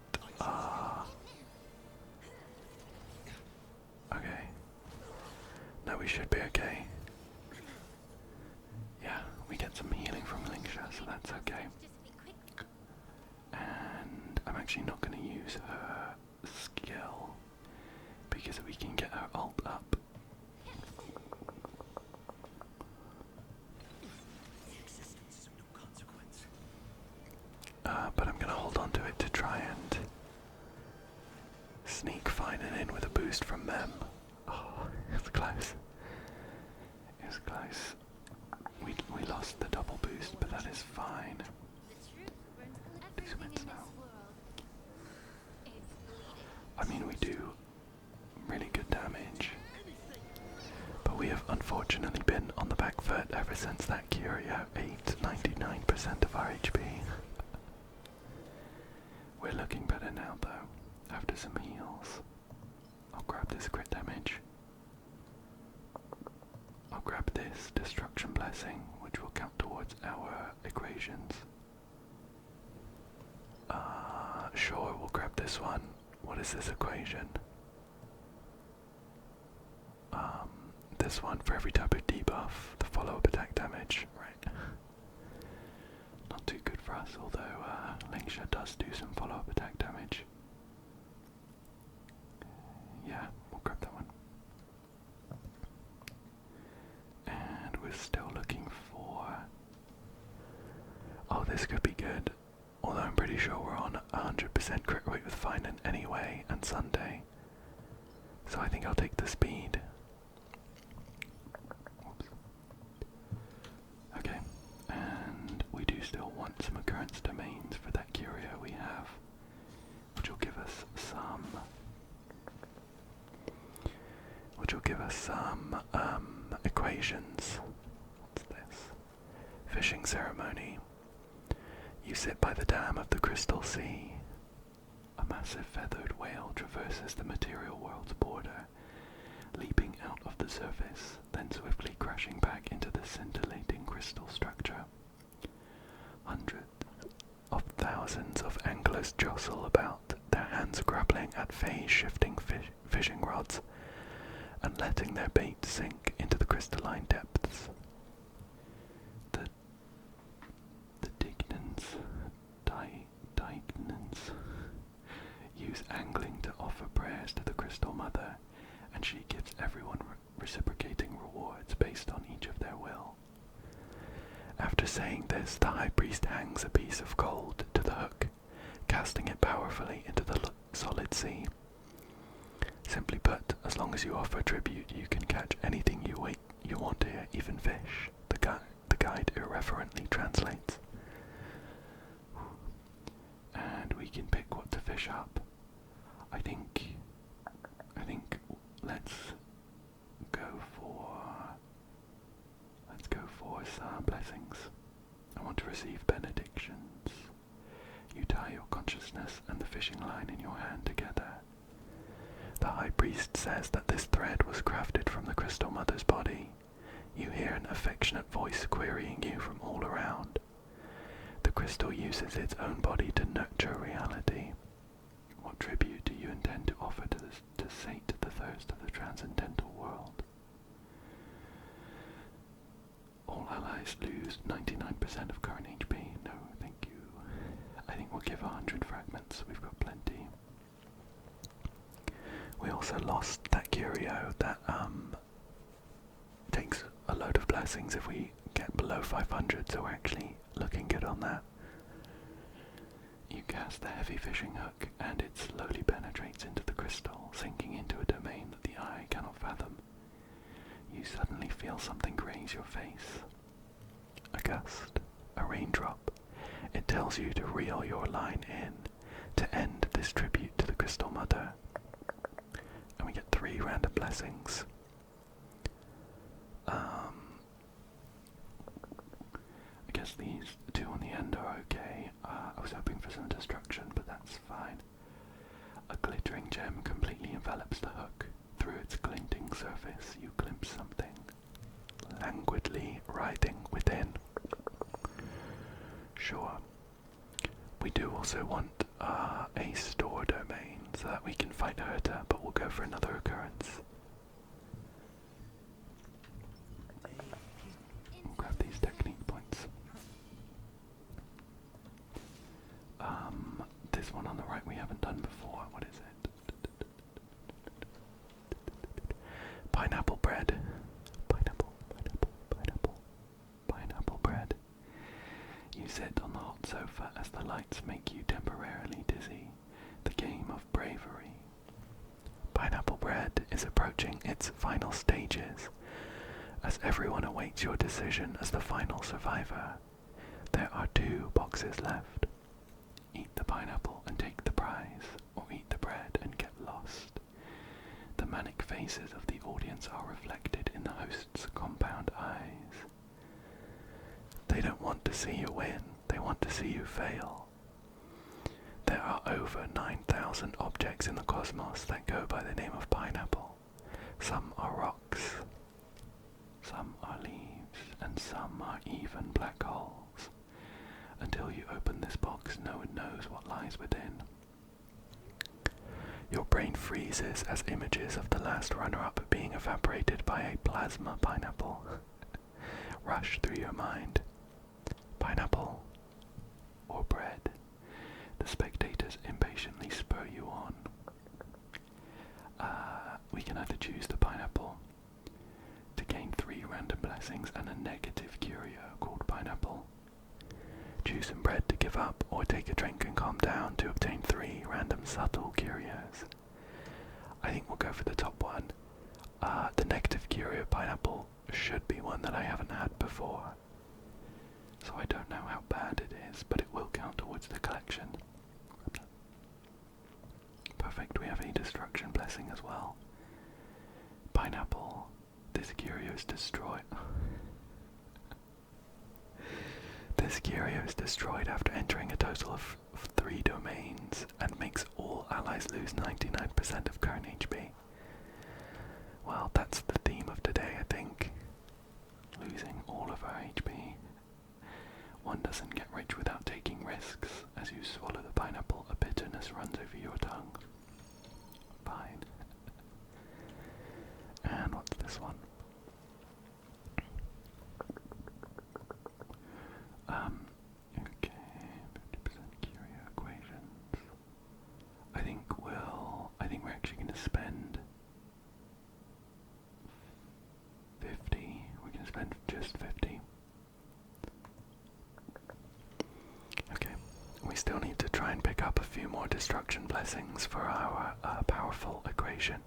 A: Okay. No, we should be okay. Yeah, we get some healing from Lingsha, so that's okay. And I'm actually not going to use her skill because we can get her ult up. But I'm going to hold on to it to try and sneak Phainon in with a boost from Mem. Oh, it's close. It's close. We lost the double boost, but that is fine. 2 minutes now. I mean, we do really good damage. sense that curio ate 99% of our HP. We're looking better now though, after some heals. I'll grab this crit damage. I'll grab this destruction blessing, which will count towards our equations. Sure, we'll grab this one. What is this equation? This one for every type of debuff, the follow-up attack damage, right? Not too good for us, although Linkshot does do some follow-up attack damage. Yeah, we'll grab that one. And we're still looking for... Oh, this could be good. Although I'm pretty sure we're on 100% crit rate with Phainon anyway, and Sunday. So I think I'll take the speed. Oops. Okay, and we do still want some occurrence domains for that curio we have, which will give us some... equations. What's this? Fishing ceremony. You sit by the dam of the Crystal Sea. A massive feathered whale traverses the material world's border, leaping out of the surface, then swiftly crashing back into the scintillating crystal structure. Hundreds of thousands of anglers jostle about, their hands grappling at phase-shifting fishing rods and letting their bait sink into the crystalline depths. The Dignans use angling to offer prayers to the Crystal Mother, and she gives everyone reciprocating rewards based on each of their will. After saying this, the High Priest hangs a piece of gold to the hook, casting it powerfully into the solid sea. Simply put, as long as you offer tribute, you can catch anything you want here, even fish. The guide irreverently translates. And we can pick what to fish up. I think let's go for some blessings. I want to receive benedictions. You tie your consciousness and the fishing line in your hand together. The High Priest says that this thread was crafted from the Crystal Mother's body. You hear an affectionate voice querying you from all around. The crystal uses its own body to nurture reality. What tribute do you intend to offer to sate the thirst of the transcendental world? All allies lose 99% of current HP. No, thank you. I think we'll give 100 fragments. We've got plenty. We also lost that curio that takes a load of blessings if we get below 500, so we're actually looking good on that. You cast the heavy fishing hook, and it slowly penetrates into the crystal, sinking into a domain that the eye cannot fathom. You suddenly feel something graze your face. A gust, a raindrop. It tells you to reel your line in, to end this tribute to the Crystal Mother. And we get 3 random blessings. I guess these 2 on the end are okay. I was hoping for some destruction, but that's fine. A glittering gem completely envelops the hook. Through its glinting surface, you glimpse something languidly writhing within. Sure. We do also want a store domain so that we can fight Herta, but we'll go for another occurrence. We'll grab these technique points. This one on the right we haven't done before. What is it? Pineapple bread. Pineapple bread. You sit on the hot sofa as the lights make you temporarily dizzy. The game of bravery. Pineapple bread is approaching its final stages, as everyone awaits your decision as the final survivor. There are 2 boxes left. Eat the pineapple and take the prize, or eat the bread and get lost. The manic faces of the audience are reflected in the host's compound eyes. They don't want to see you win, they want to see you fail. There are over 9,000 objects in the cosmos that go by the name of pineapple. Some are rocks, some are leaves, and some are even black holes. Until you open this box, no one knows what lies within. Your brain freezes as images of the last runner-up being evaporated by a plasma pineapple rush through your mind. Pineapple or bread? The spectators impatiently spur you on. We can either choose the pineapple to gain 3 random blessings and a negative curio called pineapple. Choose some bread to give up, or take a drink and calm down to obtain 3 random subtle curios. I think we'll go for the top one. The negative curio pineapple should be one that I haven't had before. So I don't know how bad it is, but it will count towards the collection. Perfect, we have a destruction blessing as well. Pineapple. This curio is destroyed. This curio is destroyed after entering a total of 3 domains and makes all allies lose 99% of current HP. Well, that's the theme of today, I think. Losing all of our HP. One doesn't get rich without taking risks. As you swallow the pineapple, a bitterness runs over your tongue. Fine. And what's this one? Okay, 50% curio equations. I think we're actually going to spend 50. We're going to spend just 50. Okay, we still need to try and pick up a few more destruction blessings for our powerful equation.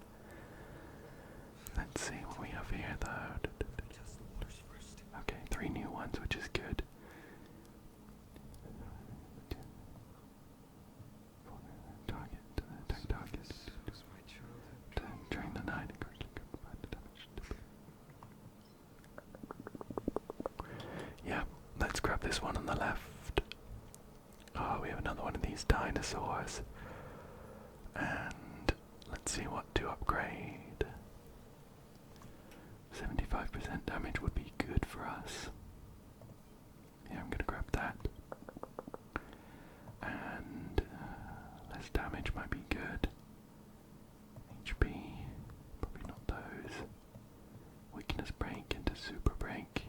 A: Let's see what we have here though. Okay, 3 new ones, which is good. Target, attack target. During the night, yeah, let's grab this one on the left. Oh, we have another one of these dinosaurs. And let's see what to upgrade. 75% damage would be good for us. Yeah, I'm gonna grab that. And less damage might be good. HP, probably not those. Weakness break into super break.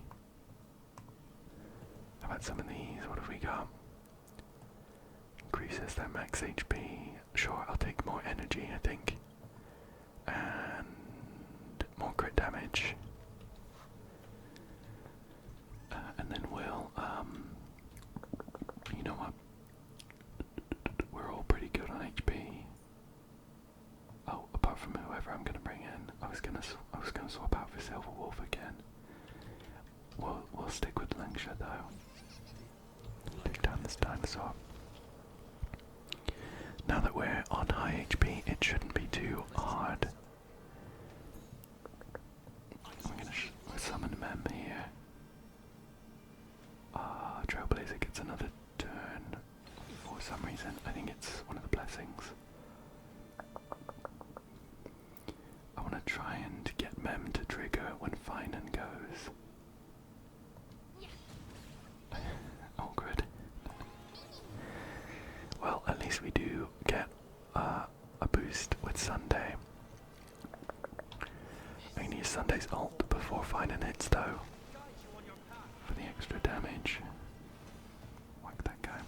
A: How about some of these? What have we got? Increases their max HP. Sure, I'll take more energy, I think. And more crit damage. And then we'll, you know what? We're all pretty good on HP. Oh, apart from whoever I'm gonna bring in. I was gonna swap out for Silver Wolf again. We'll stick with Lingsha though. Take down this dinosaur. Now that we're on high HP, it shouldn't be too hard. I'm gonna summon Mem here. Trailblazer gets another turn for some reason. I think it's one of the blessings. I want to try and get Mem to trigger when Phainon goes. Oh, good. Well, at least we do get a boost with Sunday. I can use Sunday's ult before Phainon hits though, for the extra damage. Whack that guy.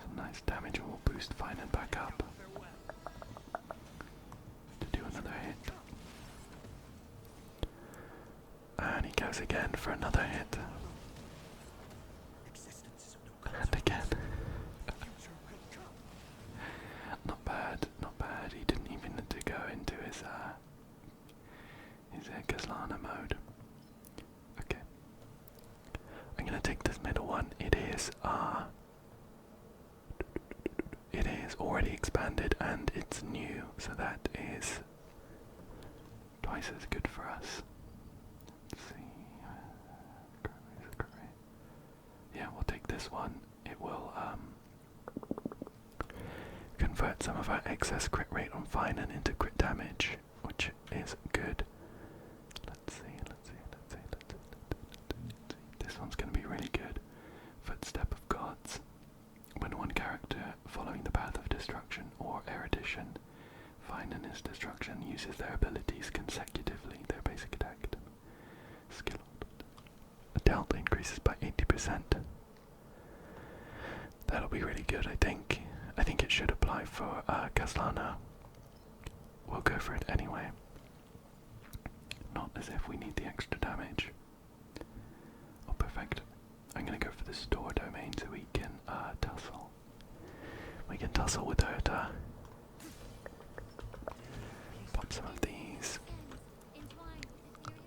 A: Some nice damage and we'll boost Phainon back up to do another hit. And he goes again for another hit. And again. Not bad, not bad. He didn't even need to go into his Gazlana mode. Okay. I'm gonna take this middle one. It is already expanded and it's new, so that is twice as good for us. Let's see. this one, it will convert some of our excess crit rate on Phainon into crit damage, which is good. Let's see. This one's going to be really good. Footstep of Gods. When one character following the path of destruction or erudition, Phainon is destruction, uses their abilities consecutively, their basic attack, skill. Dealt increases by 80%. That'll be really good, I think. I think it should apply for Caslana. We'll go for it anyway. Not as if we need the extra damage. Oh, perfect. I'm gonna go for the store domain so we can tussle. We can tussle with Herta. Pop some of these.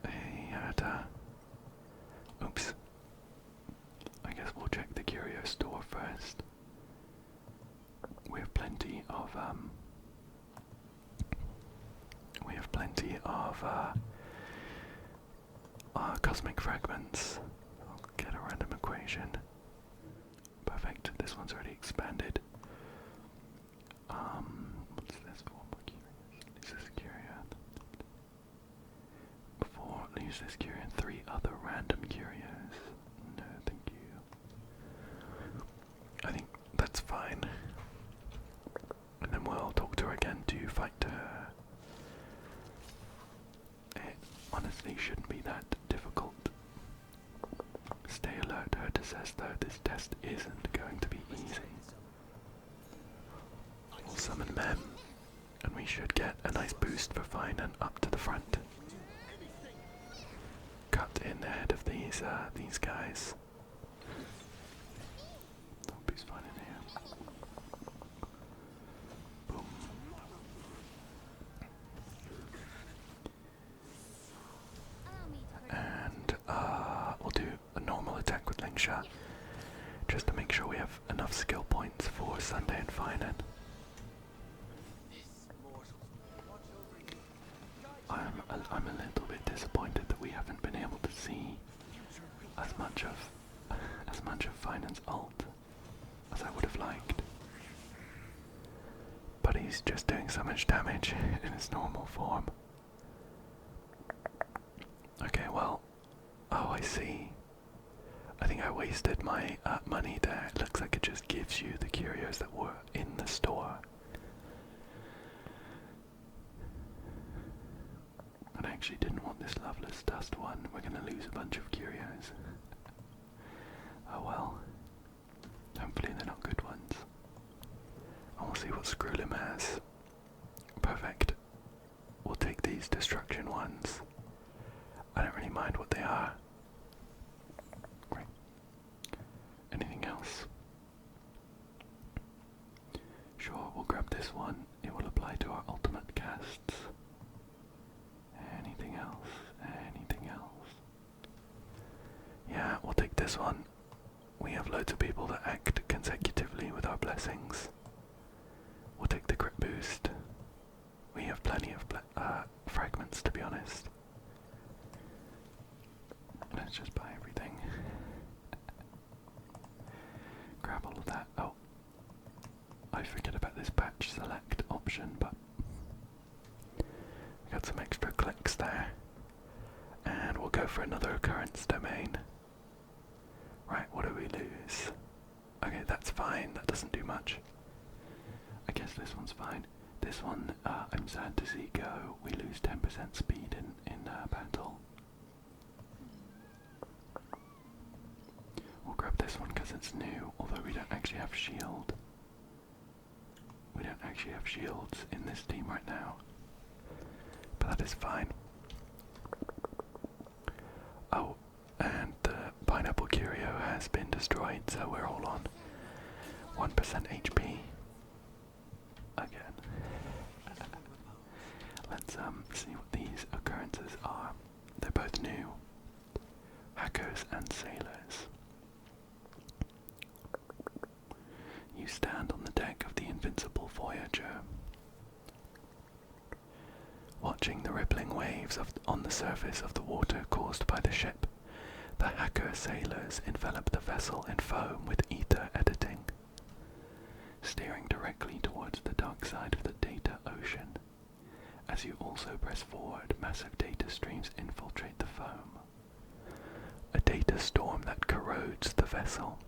A: Hey, Herta. Oops. I guess we'll check the curio store first. We have plenty of cosmic fragments. I'll get a random equation. Perfect. This one's already expanded. What's this for? Lose this curio. Before lose this curio and 3 other random curios. No, thank you. I think that's fine. And then we'll talk to her again to fight her. It honestly shouldn't be that difficult. Stay alert, Herta says though this test isn't going to be easy. We'll summon Mem, and we should get a nice boost for Phainon up to the front. Cut in ahead of these guys. I'll boost Phainon here. Boom. And we'll do a normal attack with Lingsha, just to make sure we have enough skill points for Sunday and Phainon. I'm a little bit disappointed that we haven't been able to see as much of Phainon's ult as I would have liked. But he's just doing so much damage in his normal form. Okay, well, oh, I see. I think I wasted my money there. It looks like it just gives you the curios that were in the store. But I actually didn't want this Loveless Dust one. We're gonna lose a bunch of curios. Oh well. Hopefully they're not good ones. And we'll see what Skrulim has. Perfect. We'll take these destruction ones. I don't really mind what they are. Great. Anything else? Sure, we'll grab this one. It will apply to our ultimate casts. Anything else? Anything else? Yeah, we'll take this one. We have loads of people that act consecutively with our blessings. We'll take the crit boost. We have plenty of fragments, to be honest. Let's just buy everything. Grab all of that. Oh, I forget about this batch select option, but we got some extra clicks there. And we'll go for another occurrence domain. Right, what do we lose? Okay, that's fine. That doesn't do much. I guess this one's fine. This one, I'm sad to see go. We lose 10% speed in battle. We'll grab this one because it's new, although we don't actually have shield. We don't actually have shields in this team right now. But that is fine. Oh, and the Pineapple Curio has been destroyed, so we're all on 1% HP. Again. Let's see what these occurrences are. They're both new. Hackers and sailors. You stand on the deck of the Invincible Voyager, watching the rippling waves on the surface of the water caused by the ship. The hacker sailors envelop the vessel in foam with ether editing, steering directly towards the dark side of the data ocean. As you also press forward, massive data streams infiltrate the foam. A data storm that corrodes the vessel.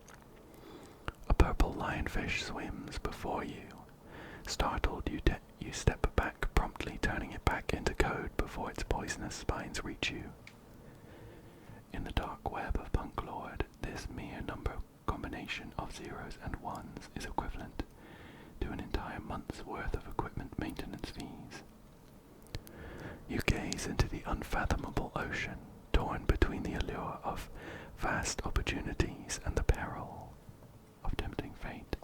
A: A purple lionfish swims before you. Startled, you step back, promptly turning it back into code before its poisonous spines reach you. In the dark web of Punk Lord, this mere number combination of zeros and ones is equivalent to an entire month's worth of equipment maintenance fees. You gaze into the unfathomable ocean, torn between the allure of vast opportunities and the peril of tempting fate.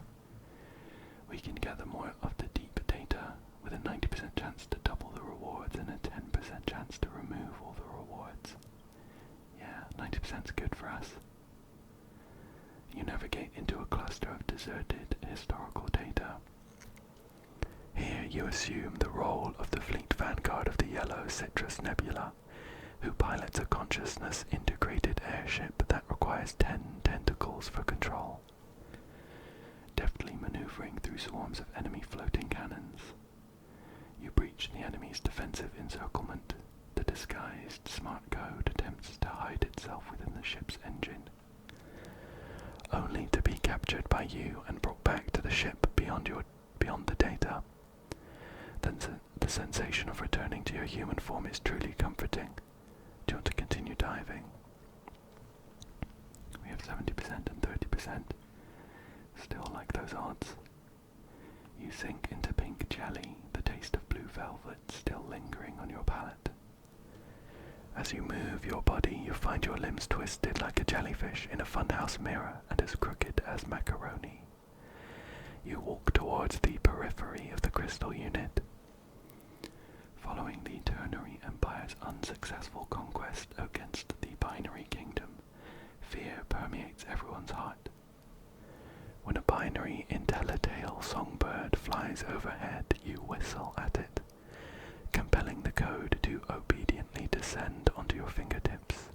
A: We can gather more of the deep data with a 90% chance to double the rewards and a 10% chance to remove all the rewards. Yeah, 90% is good for us. You navigate into a cluster of deserted historical data. Here you assume the role of the fleet vanguard of the Yellow Citrus Nebula, who pilots a consciousness-integrated airship that requires 10 tentacles for control, deftly maneuvering through swarms of enemy floating cannons. You breach the enemy's defensive encirclement. The disguised smart code attempts to hide itself within the ship's engine, only to be captured by you and brought back to the ship beyond the data. Then the sensation of returning to your human form is truly comforting. Do you want to continue diving? We have 70% and 30%. Still like those odds. You sink into pink jelly, the taste of blue velvet still lingering on your palate. As you move your body, you find your limbs twisted like a jellyfish in a funhouse mirror and as crooked as macaroni. You walk towards the periphery of the crystal unit. Following the Ternary Empire's unsuccessful conquest against the Binary Kingdom, fear permeates everyone's heart. When a binary Intellitail songbird flies overhead, you whistle at it, compelling the code to obediently descend onto your fingertips.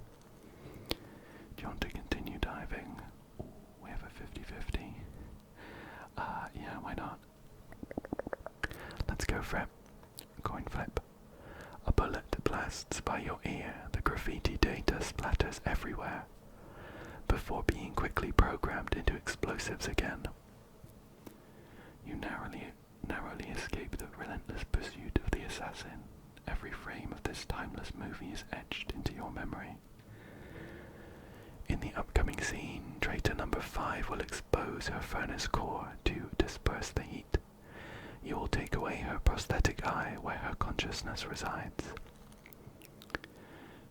A: Do you want to continue diving? Ooh, we have a 50-50. Yeah, why not? Let's go for it. Coin flip. A bullet blasts by your ear, the graffiti data splatters everywhere, before being quickly programmed into explosives again. You narrowly escape the relentless pursuit of the assassin. Every frame of this timeless movie is etched into your memory. In the upcoming scene, traitor number 5 will expose her furnace core to disperse the heat. You will take away her prosthetic eye where her consciousness resides.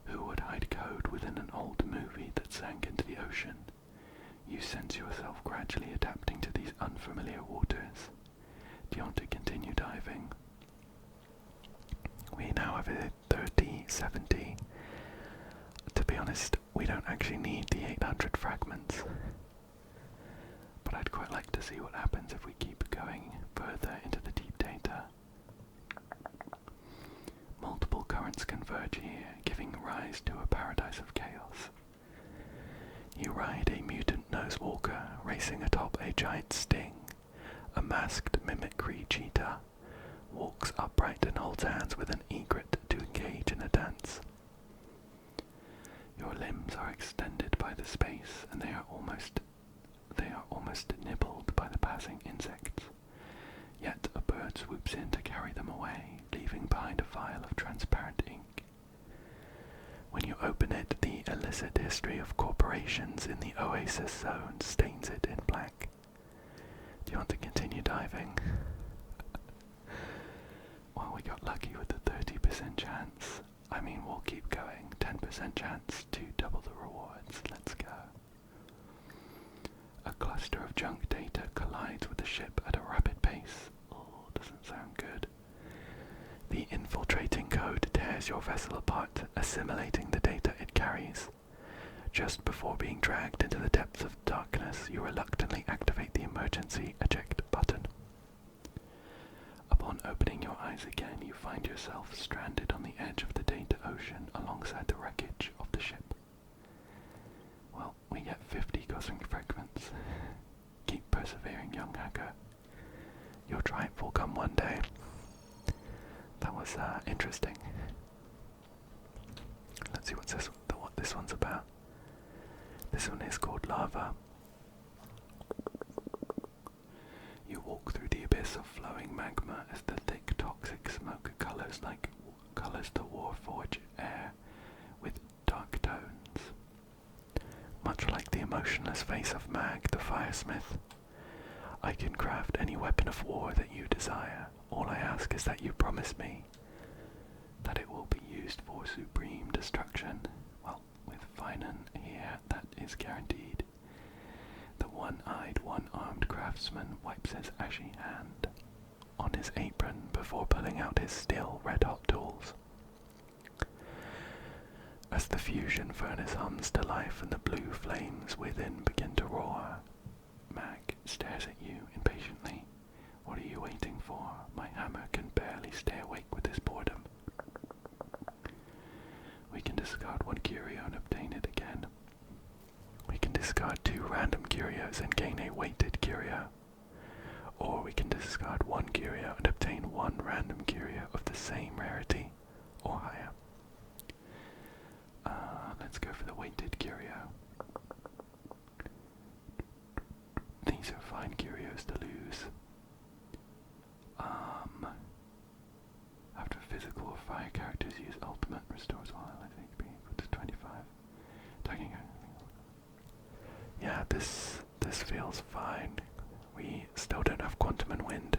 A: Who would hide code within an old movie that sank into the ocean? You sense yourself gradually adapting to these unfamiliar waters. Do you want to continue diving? We now have a 30-70. To be honest, we don't actually need the 800 fragments. But I'd quite like to see what happens if we keep going further into the deep data. Multiple currents converge here, giving rise to a paradise of chaos. You ride a mutant nosewalker, racing atop a giant sting. A masked mimicry cheetah walks upright and holds hands with an egret to engage in a dance. Your limbs are extended by the space, and they are almost nibbled by the passing insects. Yet a bird swoops in to carry them away, leaving behind a vial of transparent ink. When you open it, the illicit history of corporations in the Oasis Zone stains it in black. Do you want to continue diving? Well, we got lucky with the 30% chance. I mean, we'll keep going. 10% chance to double the rewards. Let's go. A cluster of junk data collides with the ship at a rapid pace. Oh, doesn't sound good. The infiltrating code tears your vessel apart, assimilating the data it carries. Just before being dragged into the depths of darkness, you reluctantly activate the emergency eject button. Upon opening your eyes again, you find yourself stranded on the edge of the data ocean alongside the wreckage of the ship. we get 50 cosmic fragments. Keep persevering, young hacker. Your triumph will come one day. That was interesting. Let's see what this one's about. This one is called Lava. You walk through the abyss of flowing magma as the thick toxic smoke colours the warforged air with dark tones. Much like the emotionless face of Mag the Firesmith, I can craft any weapon of war that you desire. All I ask is that you promise me that it will be used for supreme destruction. Well, with Phainon here, that is guaranteed. The one-eyed, one-armed craftsman wipes his ashy hand on his apron before pulling out his still red-hot tools. As the fusion furnace hums to life and the blue flames within begin to roar, Mag stares at you impatiently. What are you waiting for? My hammer can barely stay awake with his boredom. We can discard one curio and obtain it again. We can discard 2 random curios and gain a weighted curio. Or we can discard 1 curio and obtain 1 random curio of the same rarity or higher. Let's go for the weighted curio. These are fine curios to lose. After physical or fire characters use ultimate, restores all life HP equal to 25. Attacking. Yeah, this feels fine. We still don't have quantum and wind.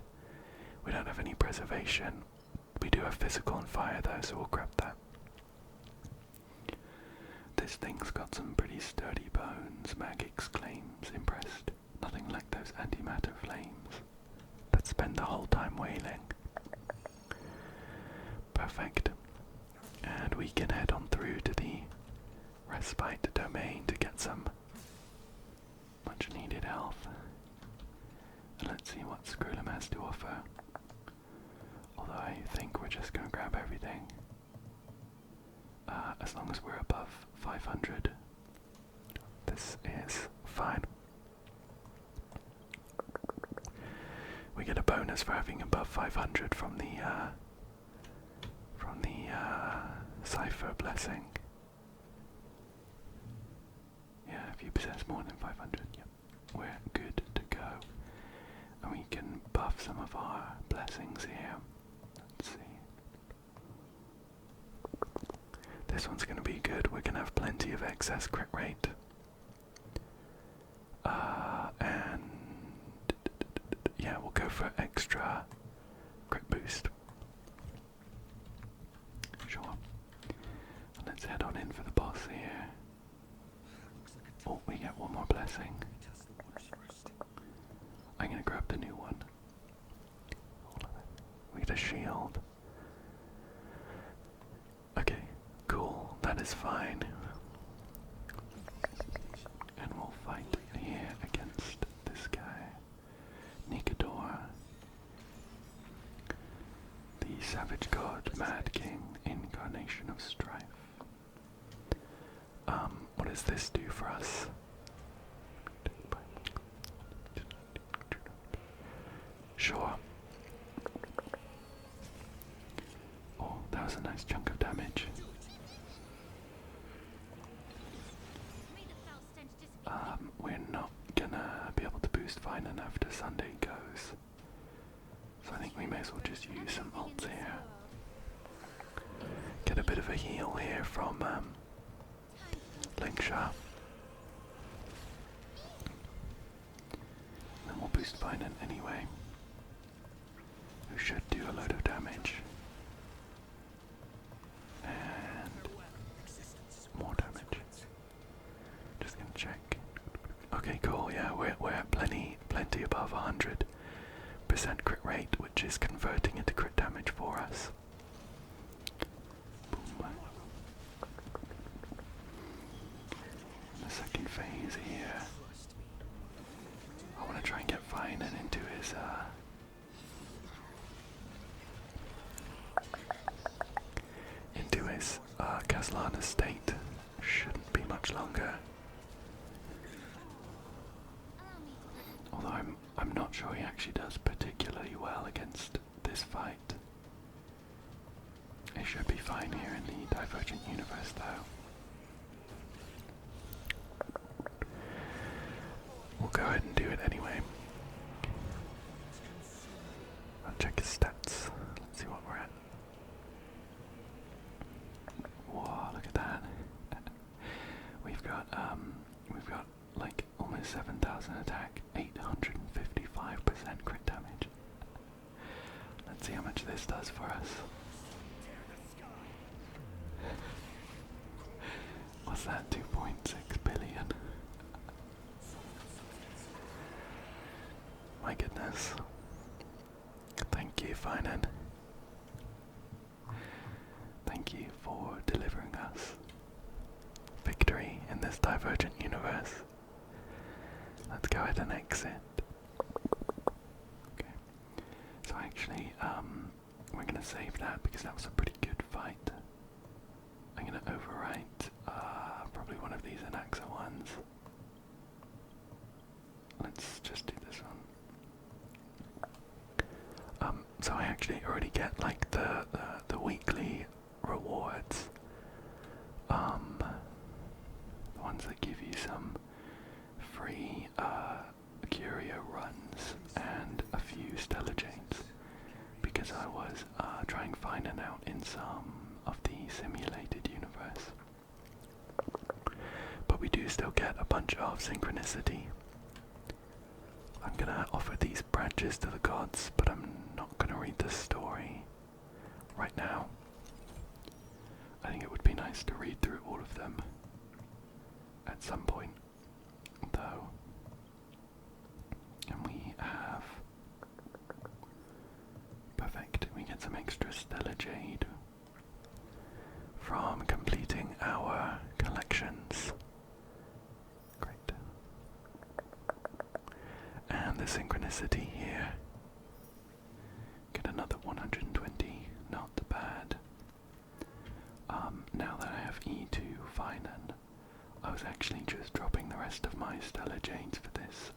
A: We don't have any preservation. We do have physical and fire though, so we'll grab that. This thing's got some pretty sturdy bones, Mag exclaims, impressed. Nothing like those antimatter flames that spend the whole time wailing. Perfect. And we can head on through to the respite domain to get some much needed health. And let's see what Scrollum has to offer. Although I think we're just going to grab everything. As long as we're above 500. This is fine. We get a bonus for having above 500 from the Cipher Blessing. Yeah, if you possess more than 500, yep, we're good to go. And we can buff some of our blessings here. Let's see. This one's going to be good. We're going to have plenty of excess crit rate. And yeah, we'll go for extra crit boost. Sure. Let's head on in for the boss here. Oh, we get one more blessing. I'm going to grab the new one. We get a shield. Okay, cool. That is fine. And we'll fight here against this guy. Nikador. The Savage God, Mad King, Incarnation of Strife. What does this do for us? Sure. Oh, that was a nice chunk of damage. We're not gonna be able to boost Phainon after Sunday goes. So I think we may as well just use some ults here. Get a bit of a heal here from Linkshot. Then we'll boost Phainon anyway. Who should do a load of damage. And more damage. Just gonna check. Okay, cool, yeah, we're at plenty above 100% crit rate, which is converting into crit damage for us. Boom. The second phase here. I want to try and get Phainon into his Caslana state. Shouldn't be much longer. not sure he actually does particularly well against this fight. It should be fine here in the Divergent Universe though. We'll go ahead and do it anyway. I'll check his stats. Let's see what we're at. Whoa, look at that. we've got like almost 7,000 attack, 855% crit damage. Let's see how much this does for us. What's that? 2.6 billion. My goodness. Thank you, Phainon. Thank you for delivering us victory in this Divergent Universe. Let's go ahead and exit. Okay. So actually, we're gonna save that because that was a pretty good fight. I'm gonna overwrite probably one of these Anaxa ones. Let's just do this one. So I actually already get like the weekly rewards. The ones that give you some free curio runs and a few stellar chains, because I was trying Phainon out in some of the simulated universe. But we do still get a bunch of synchronicity. I'm gonna offer these branches to the gods, but I'm not gonna read the story right now. I think it would be nice to read through all of them at some point, though. And we have... Perfect, we get some extra stellar jade from completing our collections. Great. And the synchronicity here. Get another 120, not bad. Now that I have E2 Phainon, I was actually just dropping the rest of my stellar jades for this,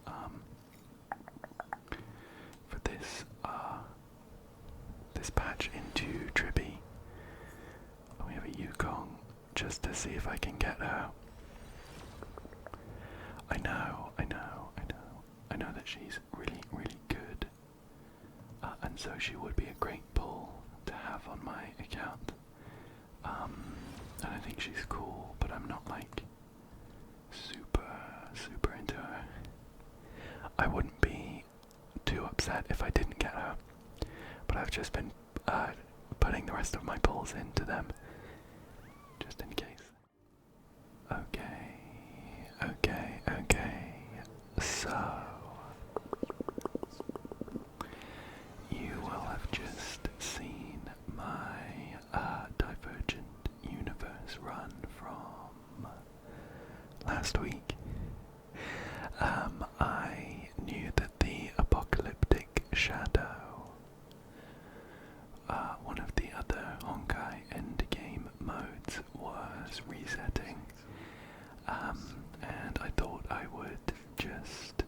A: this patch into Tribby. We have a Yukong, just to see if I can get her. I know that she's really, really good, and so she would be a great pull to have on my account. And I think she's cool, but I'm not like super into her. I wouldn't be too upset if I didn't get her, but I've just been putting the rest of my pulls into them, just in case. Okay. So, you will have just seen my Divergent Universe run from last week. I knew that the Apocalyptic Shadow, one of the other Honkai endgame modes, was resetting, and I thought I would just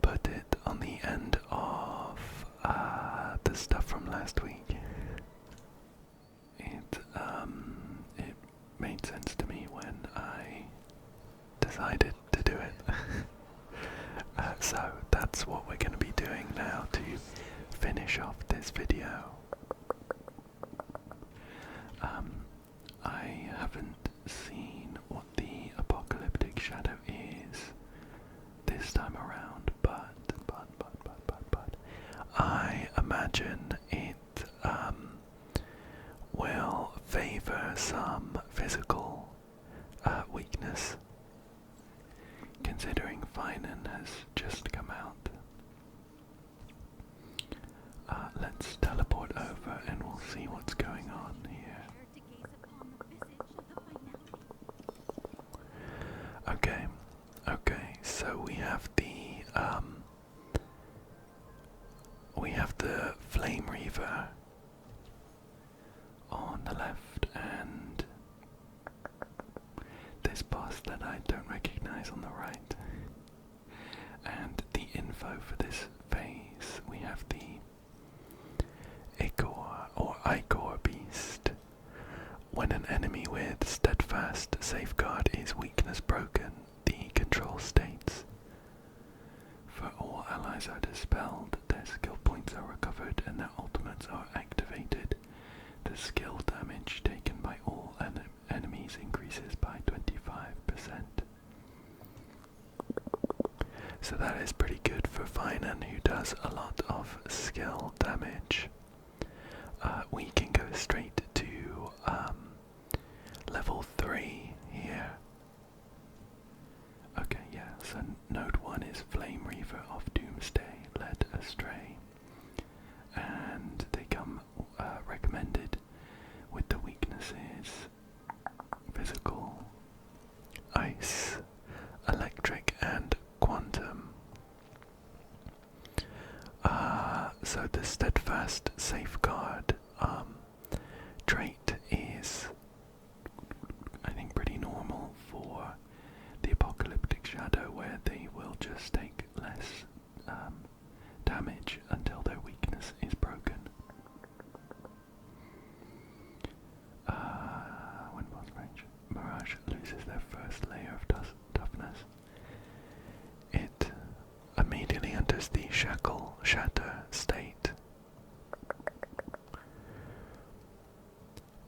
A: put it on the end of the stuff from last week. It made sense to me when I decided to do it. So that's what we're going to be doing now to finish off this video. I haven't seen what the Apocalyptic Shadow is this time around, but I imagine it will favor some physical weakness, considering Phainon has just come out. Let's teleport over and we'll see what's going on here. Okay, so we have the Flame Reaver on the left, and this boss that I don't recognize on the right. for this phase, we have the Ichor Beast. When an enemy with Steadfast Safeguard is weakness broken, the control states: for all allies are dispelled, their skill points are recovered and their ultimates are activated. The skill damage taken by all enemies increases by 25%. So that is pretty good for Phainon, who does a lot of skill damage. We can go straight to level 3 here. Okay, yeah, so node 1 is Flame Reaver of Doomsday, led astray. And they come recommended with the weaknesses: physical, ice, electric, and quantum. So the Steadfast Safeguard trait is, I think, pretty normal for the Apocalyptic Shadow, where they will just take less damage until their weakness is broken. When boss range, Mirage loses their first layer of toughness. It immediately enters the shatter state.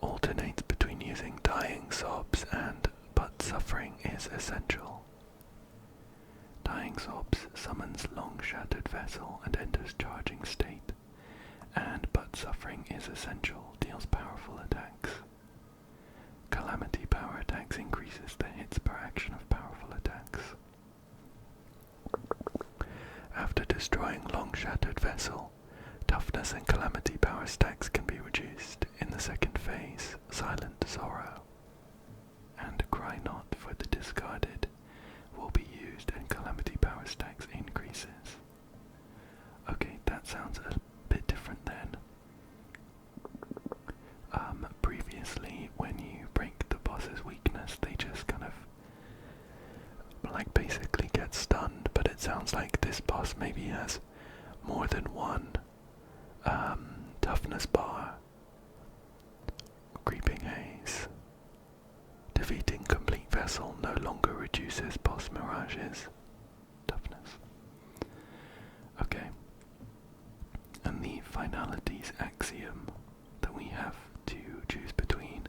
A: Alternates between using Dying Sobs and But Suffering is essential. Dying Sobs summons Long Shattered Vessel and enters charging state, and But Suffering is essential, deals powerful attacks. Calamity power attacks increases the hits per action of powerful attacks. After destroying Long Shattered Vessel, toughness and calamity power stacks can be reduced. In the second phase, Silent Sorrow and Cry Not for the discarded will be used and calamity power stacks increases. Okay, that sounds a bit different then. Previously, when you break the boss's weakness, they just kind of basically get stunned, but it sounds like this boss maybe has more than one toughness bar. Creeping Haze. Defeating Complete Vessel no longer reduces boss Mirage's toughness. Okay. And the finalities axiom that we have to choose between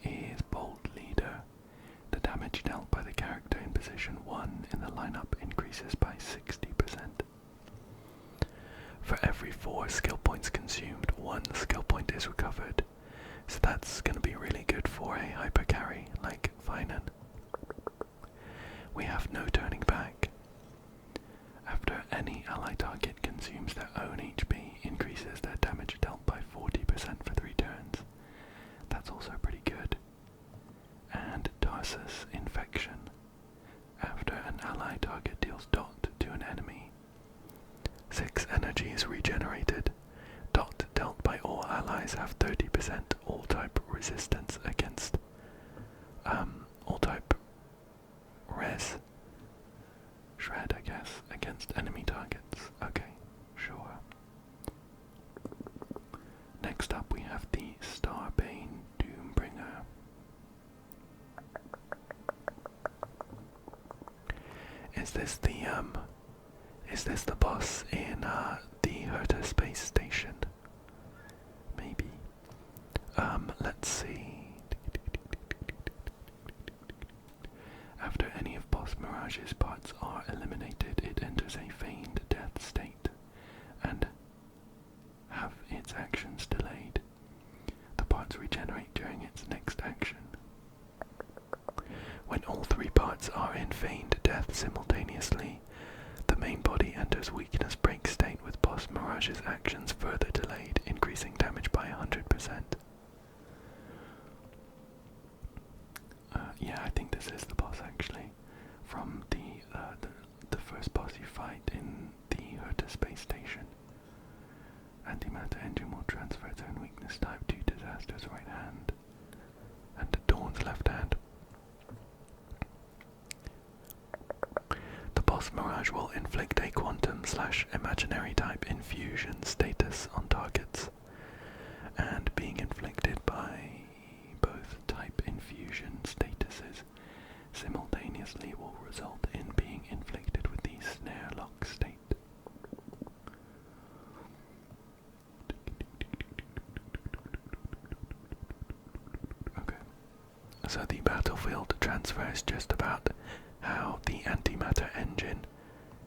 A: is Bold Leader. The damage dealt by the character in position 1 in the lineup increases by 60%. For every 4 skill points consumed, 1 skill point is recovered. So that's going to be really good for a hyper carry like Phainon. We have no turning back. After any ally target consumes their own HP, increases their damage dealt by 40% for 3 turns. That's also pretty good. And Tarsus Infection. After an ally target deals dot to an enemy, 6 energy is regenerated. Dot dealt by all allies have 30% all-type resistance against all-type res. Shred, I guess, against enemy targets. Okay, sure. Next up we have the Starbane Doombringer. Is this the boss in the Herta space station? Maybe. Let's see. After any of Boss Mirage's parts are eliminated, it enters a feigned death state and have its actions delayed. The parts regenerate during its next action. When all 3 parts are in feigned death simultaneously, the main body enters weakness break state with Boss Mirage's actions further delayed, increasing damage by 100%. Yeah, I think this is the boss actually, from the first boss you fight in the Herta space station. Antimatter engine will transfer its own weakness type to Disaster's right hand and Dawn's left hand. The boss Mirage will inflict a quantum /imaginary type infusion status on targets, and being inflicted by both type infusion statuses simultaneously will result in being inflicted with the snare lock state. Okay, so the battlefield transfer is just about how the antimatter engine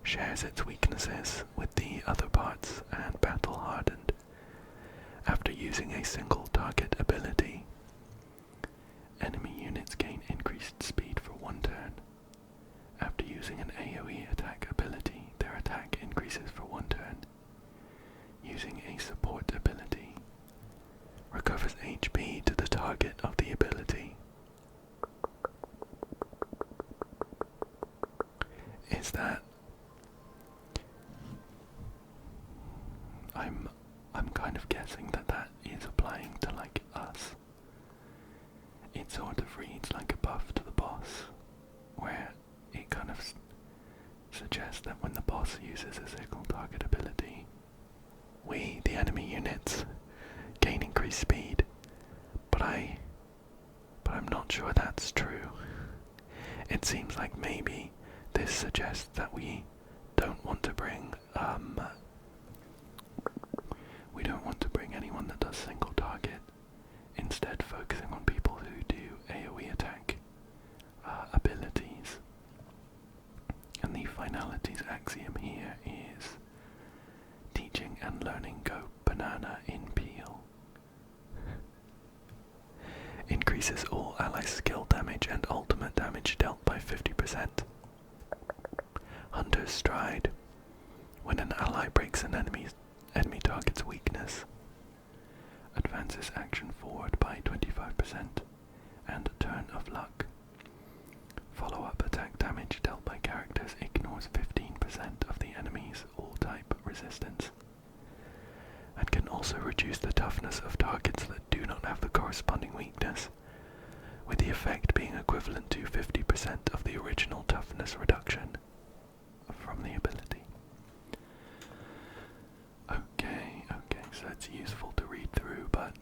A: shares its weaknesses with the other parts and battle hardened. After using a single target ability, enemy units gain increased speed for 1 turn. After using an AoE attack ability, their attack increases for 1 turn. Using a support ability, recovers HP to the target of the ability. Is that... I'm kind of guessing that that is applying to like us. It sort of reads like a buff to the boss, where it kind of suggests that when the boss uses a single target ability, we, the enemy units, gain increased speed. But I'm not sure that's true. It seems like maybe this suggests that we don't want to bring anyone that does single target, instead focusing on people who do AoE attack abilities. And the finalities axiom here is teaching and learning go banana in peel. Increases all ally skill damage and ultimate damage dealt by 50%. Hunter's Stride. When an ally breaks an enemy target's weakness, advances action forward by 25%, and Turn of Luck. Follow-up attack damage dealt by characters ignores 15% of the enemy's all-type resistance, and can also reduce the toughness of targets that do not have the corresponding weakness, with the effect being equivalent to 50% of the original toughness reduction from the ability. Okay, so it's useful to read through, but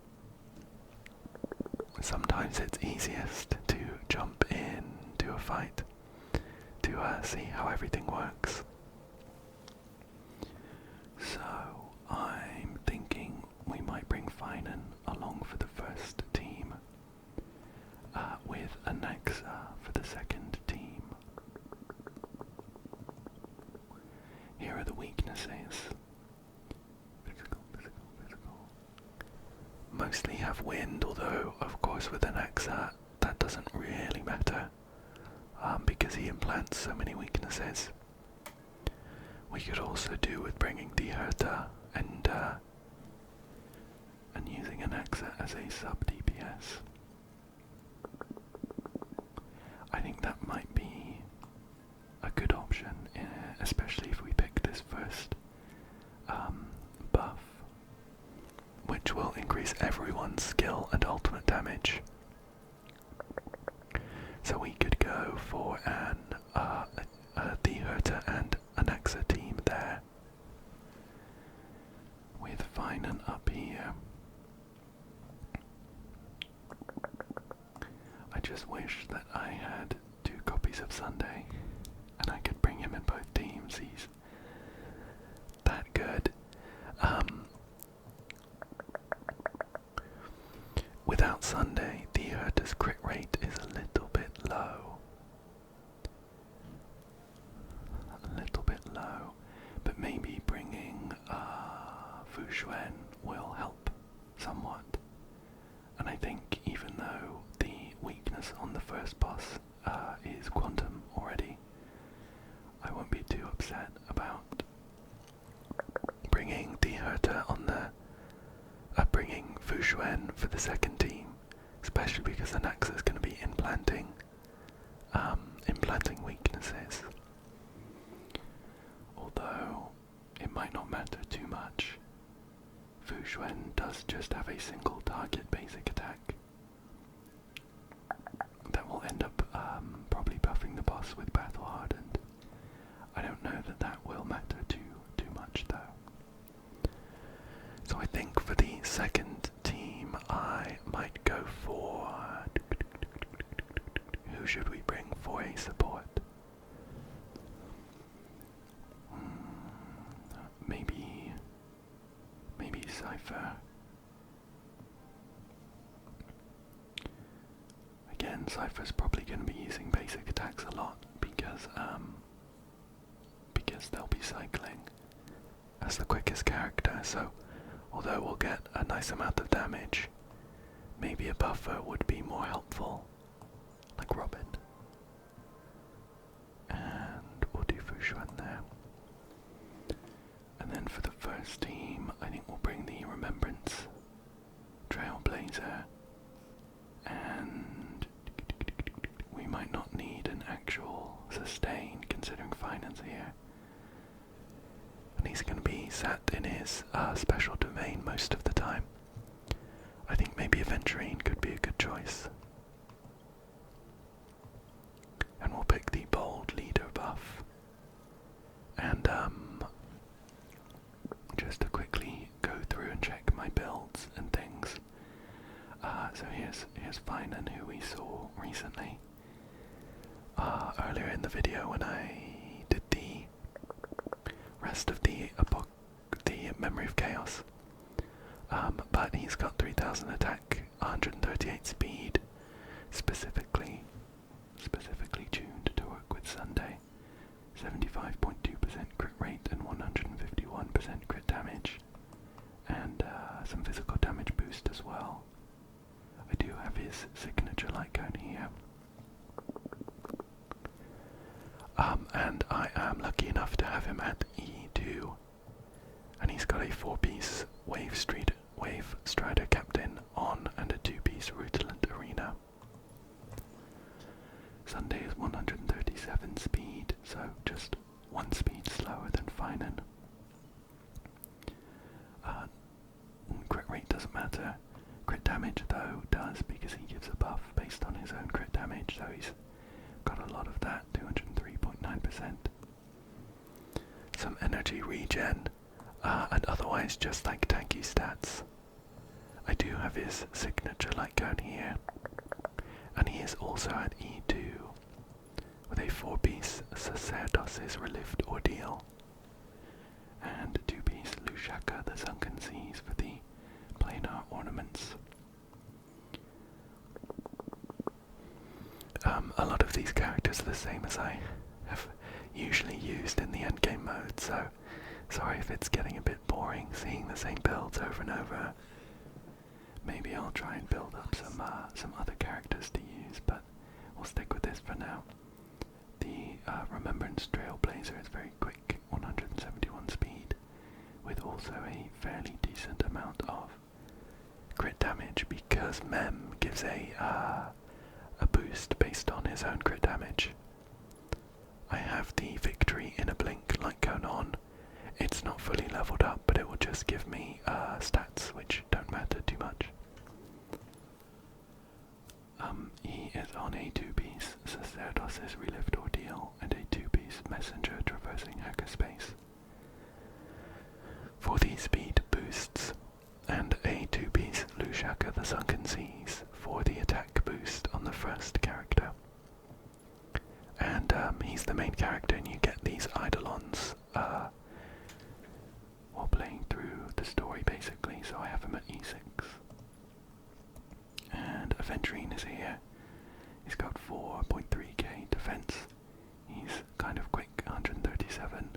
A: sometimes it's easiest to jump in to a fight to see how everything works. So I'm thinking we might bring Phainon along for the first team, with Anaxa for the second team. Here are the weaknesses. Physical. Mostly have wind, although of course with Anaxa that doesn't really matter, because he implants so many weaknesses. We could also do with bringing DivU and using Anaxa as a sub DPS. I think that might be a good option, especially if we pick this first buff, which will increase everyone's skill and ultimate damage. So we could go for an DivU and Anaxa team there, with Phainon up here. I just wish that I had 2 copies of Sunday, and I could bring him in both teams. He's that good. Without Sunday, the DivU's crit rate is a little bit low. But maybe bringing Phainon will help somewhat. And I think even though the weakness on the first boss is quantum already, I won't be too upset about bringing DivU on bringing Phainon for the second team, especially because Anaxa is going to be implanting weaknesses. Although it might not matter too much. Phainon does just have a single target basic attack that will end up probably buffing the boss with battle hardened. I don't know that that will matter too Cypher. Again, Cypher's probably going to be using basic attacks a lot because they'll be cycling as the quickest character, so although we'll get a nice amount of damage, maybe a buffer would be more helpful, like Robin. And we'll do Fushuan there. And then for the first team, I think we'll bring the Remembrance Trailblazer, and we might not need an actual sustain considering Phainon's here. And he's going to be sat in his special domain most of the time. I think maybe Aventurine could be a good choice. And we'll pick the Bold Leader buff. And just to quickly go through and check my builds and things. So here's Phainon, who we saw recently. Earlier in the video when I did the rest of the Memory of Chaos. But he's got 3000 attack, 138 speed, specifically tuned to work with Sunday, 75.2% crit rate and 151% crit damage, and some physical damage boost as well. I do have his signature light cone here. And I am lucky enough to have him at E2, and he's got a 4-piece Wave Strider Captain on and a 2-piece Rutilant Arena. Sunday is 137 speed, so just 1 speed slower than Phainon. Crit rate doesn't matter. Crit damage though does, because he gives a buff based on his own crit damage, so he's got a lot of that, 203.9%. Some energy regen, and otherwise just like tanky stats. I do have his signature light cone here, and he is also at E2 with a 4-piece Sacerdoce's Relieved Ordeal and 2-piece Lushaka the Sunken Seas for the planar ornaments. A lot of these characters are the same as I have usually used in the endgame mode, so sorry if it's getting a bit boring seeing the same builds over and over. Maybe I'll try and build up some other characters to use, but we'll stick with this for now. The Remembrance Trailblazer is very quick, 171 speed, with also a fairly decent amount of crit damage because Mem gives a boost based on his own crit damage. I have the Victory in a Blink light cone on. It's not fully leveled up, but it will just give me stats which don't matter too much. He is on a 2-piece Sacerdoce's Relieved Ordeal and a 2-piece Messenger Traversing Hackerspace for the speed boosts, and a 2-piece Lushaka the Sunken Seas for the attack boost on the first character. And he's the main character, and you get these Eidolons while playing through the story basically, so I have him at E6. And Aventurine is here. He's got 4.3k defense. He's kind of quick, 137.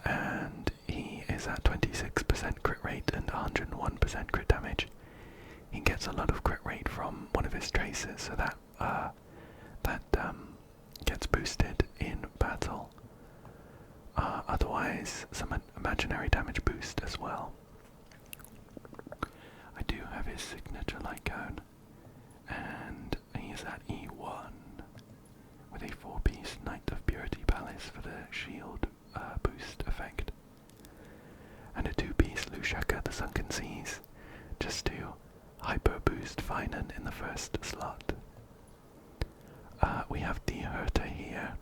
A: And he is at 26% crit rate and 101% crit damage. He gets a lot of crit rate from one of his traces, so that gets boosted in battle. Otherwise, some imaginary damage boost as well. I do have his signature light cone, and he is at E1 with a 4-piece Knight of Purity Palace for the shield boost effect, and a 2-piece Lushaka the Sunken Seas just to hyper boost Phainon in the first slot. We have the Herta here,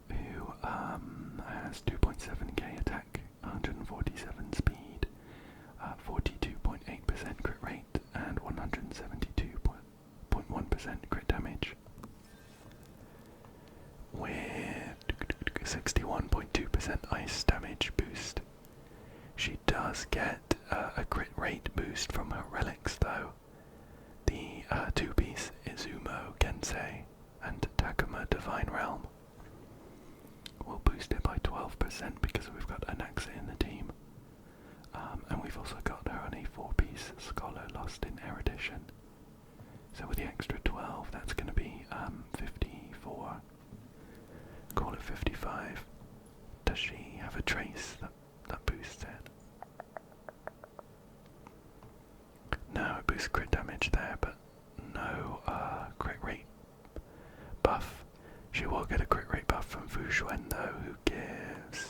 A: who has 2.7k attack, 147 speed, 42.8% crit rate, and 172.1% crit damage. With 61.2% ice damage boost. She does get a crit rate boost from her relics though. The two-piece Izumo Gensei and Takuma Divine Realm will boost it by 12% because we've got Anaxa in the team. And we've also got her on a 4-piece Scholar Lost in Erudition. So with the extra 12, that's going to be 54. Call it 55. Does she have a trace that boosts it? No, it boosts crit damage there, but no crit rate buff. She will get a crit rate buff from Fu Xuan though, who gives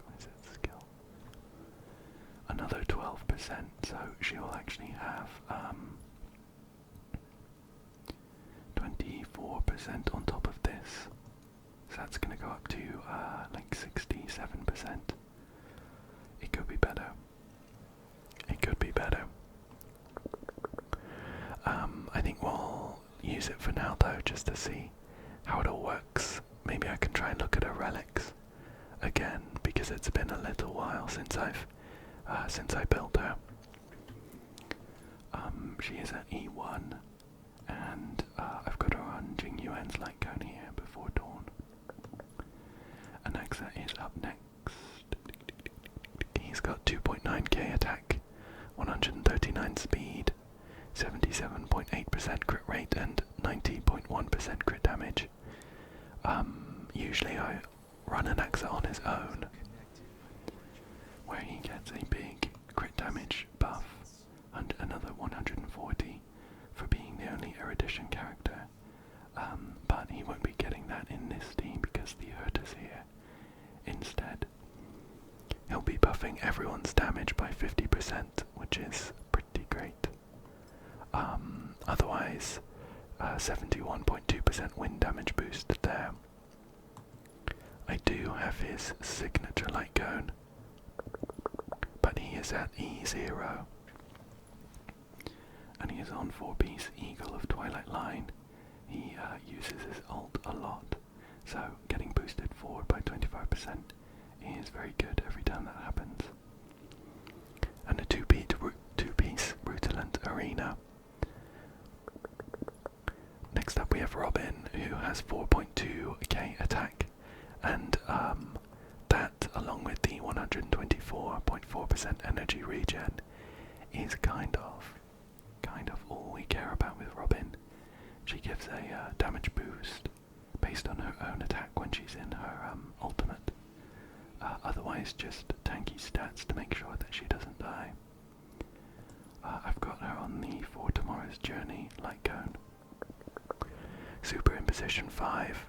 A: what is it, skill? Another 12%, so she will actually have 24% on top of this. So that's going to go up to like 67%. It could be better. It could be better. I think we'll use it for now though, just to see how it all works. Maybe I can try and look at her relics again, because it's been a little while since I built her. She is at E1, and I've got her on Jing Yuan's light cone here before dawn. Anaxa is up next. He's got 2.9k attack, 139 speed, 77.8% crit rate, and 90.1% crit damage. Usually I run Anaxa on his own, where he gets a big crit damage buff and another 140 for being the only erudition character. But he won't be getting that in this team because the Hurt is here. Instead, he'll be buffing everyone's damage by 50%, which is pretty great. Otherwise, 71.2% wind damage boost there. I do have his signature light cone, but he is at E0. And he is on 4-piece Eagle of Twilight Line. He uses his ult a lot, so getting boosted forward by 25% is very good every time that happens. And a two-piece Rutilant Arena. Next up we have Robin, who has 4.2k attack, and that, along with the 124.4% energy regen, is kind of all we care about with Robin. She gives a damage boost based on her own attack when she's in her ultimate. Otherwise, just tanky stats to make sure that she doesn't die. I've got her on the For Tomorrow's Journey light cone. Super Imposition 5.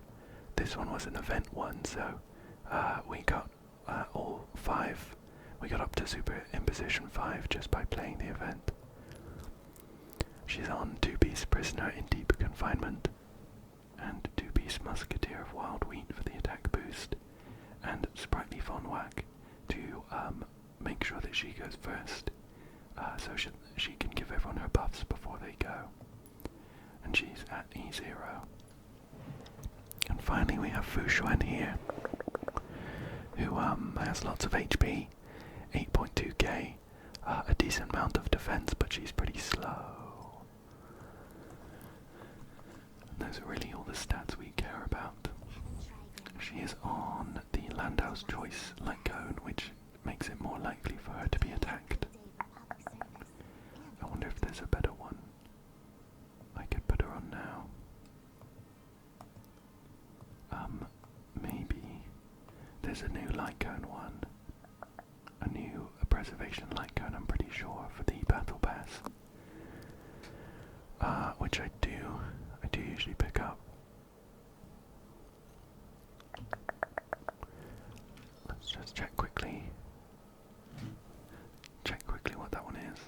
A: This one was an event one, so we got all 5. We got up to Super Imposition 5 just by playing the event. She's on 2-piece Prisoner in Deep Confinement, and 2-piece Musketeer of Wild Wheat for the attack boost, and Sprightly Fonwhack to make sure that she goes first, so she can give everyone her buffs before they go. And she's at E0. And finally we have Fu Xuan here, who has lots of HP, 8.2k, a decent amount of defense, but she's pretty slow. Those are really all the stats we care about. She is on the Landau's Choice light cone, which makes it more likely for her to be attacked. I wonder if there's a better one I could put her on now. Maybe there's a new light cone one. A new preservation light cone, I'm pretty sure, for the battle pass. Which I do usually pick up. Let's just check quickly. What that one is.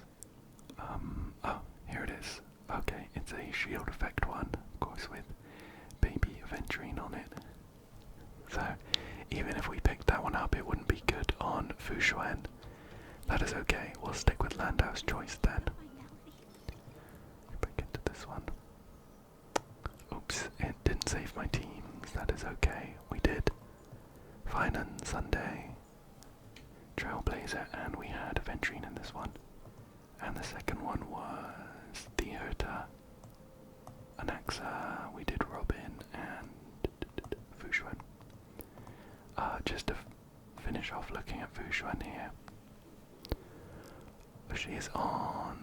A: Oh, here it is. Okay, it's a shield effect one, of course, with baby Aventurine on it. So, even if we picked that one up, it wouldn't be good on Fu Xuan. That is okay, we'll stick with Landau's Choice then. Back into this one. Oops, it didn't save my teams. that is okay. We did Phainon, Sunday, Trailblazer, and we had Aventurine in this one. And the second one was Theota, Anaxa, we did Robin, and Fushuan. Just to finish off looking at Fushuan here. She is on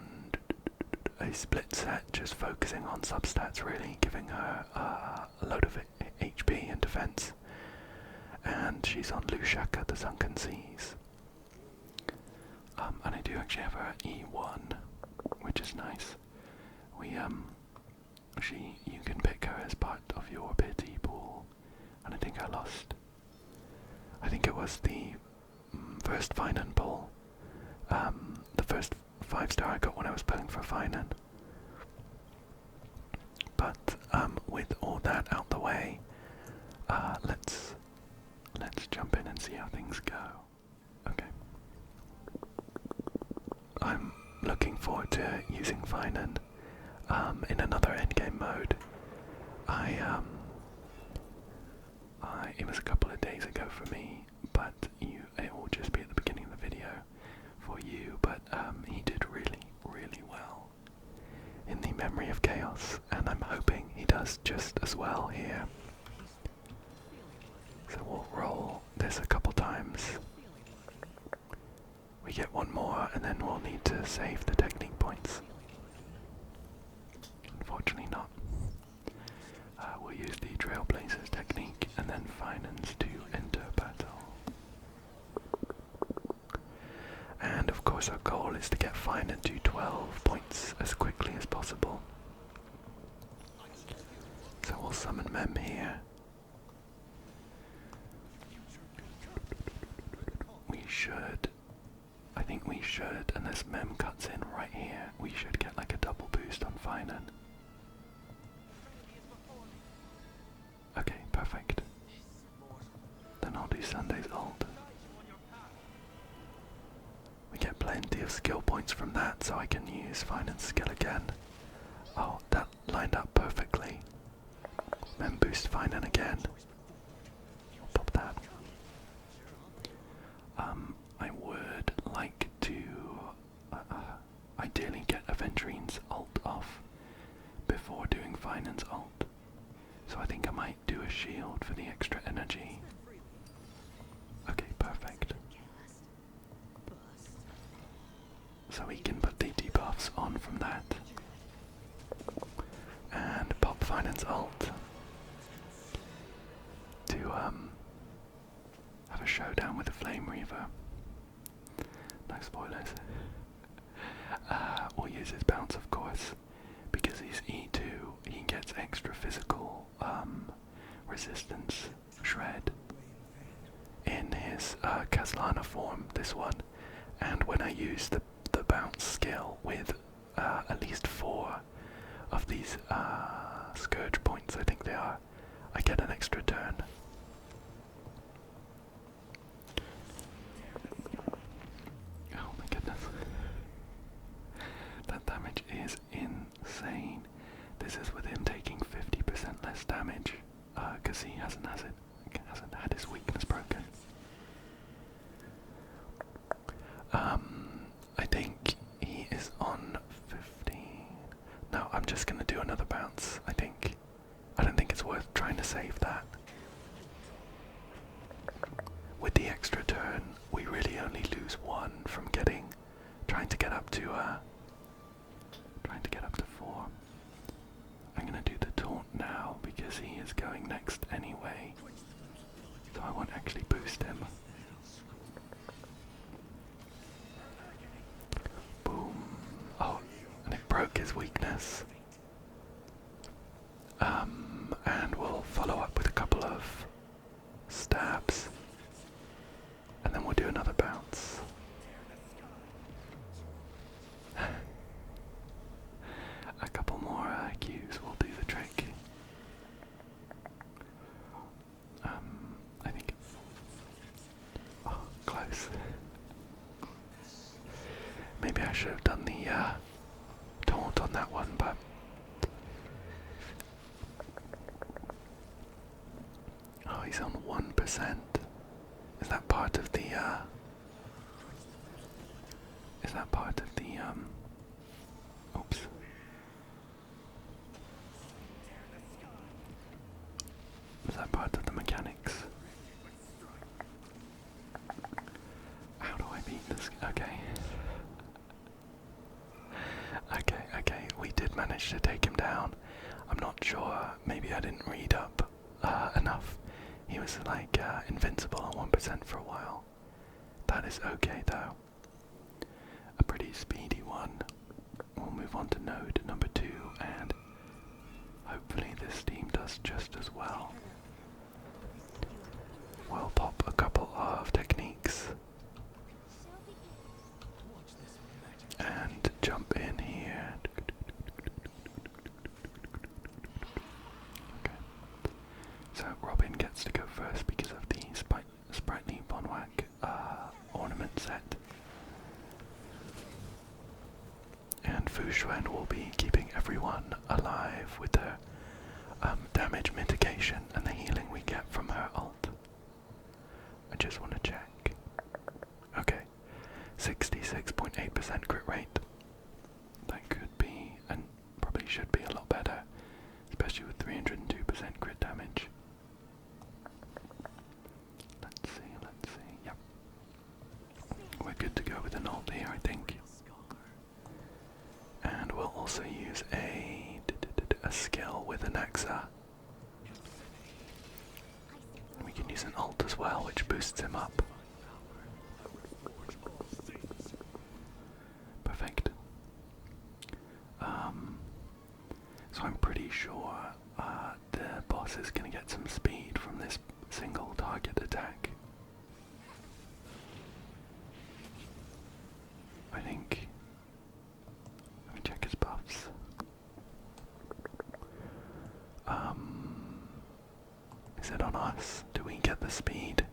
A: a split set, just focusing on substats really, giving her a load of HP and defense. And she's on Lushaka, the Sunken Seas. And I do actually have her E1, which is nice. You can pick her as part of your pity pool, and I think I think it was the first Phainon pull, the first 5-star I got when I was pulling for Phainon. But with all that out the way, let's jump in and see how things go. Okay. I'm looking forward to using Phainon in another endgame mode. It was a couple of days ago for me, but it will just be at the beginning of the video for you. But he did really, really well in the Memory of Chaos, and I'm hoping he does just as well here. So we'll roll this a couple times. We get one more, and then we'll need to save the technique points. Unfortunately not. We'll use the Trailblazer's technique, and then Phainon's to enter battle. And of course our goal is to get Phainon to 12 points as quickly as possible. So we'll summon Mem here. I think we should, unless Mem cuts in right here, we should get like a double boost on Phainon. Okay, perfect. Then I'll do Sunday's ult. We get plenty of skill points from that, so I can use Phainon's skill again. Oh, that lined up perfectly. Mem boost Phainon again. I'll pop that. I would like to ideally get Aventurine's ult off before doing Phainon's ult. So I think I might do a shield for the extra energy. Okay, perfect. So we can put the debuffs on from that. And pop Phainon's ult to have a showdown with the Flame Reaver. No spoilers. We'll use his bounce, of course, because he's E2. He gets extra physical resistance shred in his Caslana form, this one. And when I use the bounce skill with at least 4 of these Scourge points, I think they are, I get an extra turn. Oh my goodness. That damage is insane. This is with him taking 50% less damage, because he hasn't had his weakness broken. I think he is on 15. No, I'm just gonna do another bounce, I think. I don't think it's worth trying to save that. With the extra turn, we really only lose 1 from trying to get up to 4. I'm gonna do the taunt now because he is going next anyway, so I won't actually boost him. Boom. Oh, and it broke his weakness. And we'll follow up with a couple of stabs, and then we'll do another bounce. A couple more Qs will do the trick. I think. Oh, close. Maybe I should have done the taunt on that one, but He's on 1%. Is that part of the, oops. Is that part of the mechanics? How do I beat this? Okay. Okay, we did manage to take him down. I'm not sure, maybe I didn't read up enough. He was like invincible on 1% for a while. That is okay though. A pretty speedy one. We'll move on to node number 2 and hopefully this team does just as well. We'll pop a couple of techniques and jump in here. Okay. So Robin gets to go first because of the sprightly Bonwhack ornament set. And Phainon will be keeping everyone alive with her damage mitigation and the healing we get from her ult. I just want to check. Okay, 66.8% crit rate. That could be, and probably should be, a lot better, especially with 302% crit damage. Let's see, yep. We're good to go with an ult here, I think. And we'll also use a skill with an Axa. We can use an ult as well, which boosts him up. Perfect. So I'm pretty sure the boss is going to get some speed from this single target attack. I think. Let me check his buffs. Is it on us? Do we get the speed?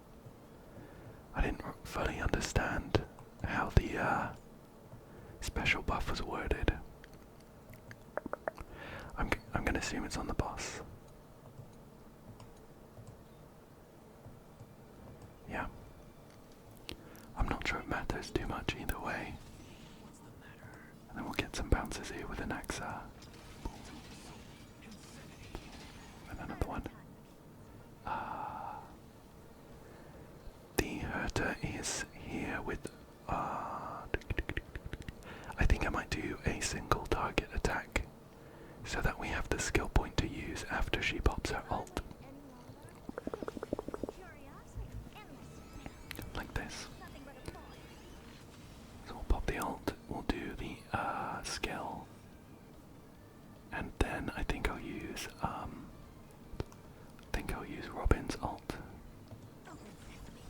A: I didn't fully understand how the special buff was worded. I'm gonna assume it's on the boss. Yeah. I'm not sure it matters too much either way. And then we'll get some bounces here with an Axa. And another one. The Herter is here with I think I might do a single target attack so that we have the skill point to use after she pops her ult. Like this. So we'll pop the ult, we'll do the skill, and then I think I'll use Robin's ult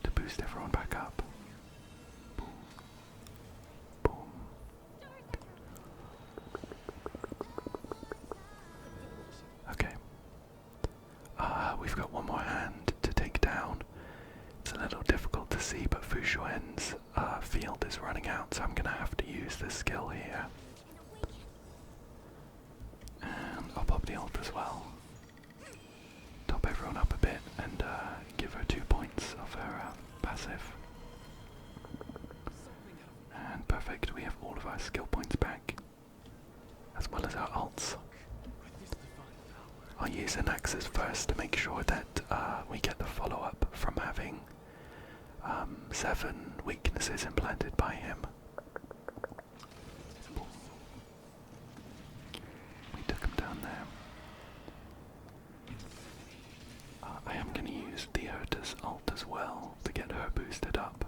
A: to boost everyone back up. Boom. Boom. Okay. We've got one more hand to take down. It's a little difficult to see, but Phaimon's field is running out, so I'm gonna have to use this skill here. And I'll pop the ult as well. Top everyone up a bit and give her 2 points of her passive. And perfect, we have all of our skill points back, as well as our ults. I'll use an Axis first to make sure that we get the follow-up from having 7 weaknesses implanted by him. We took him down there. I am going to use the Herta's ult as well to get her boosted up.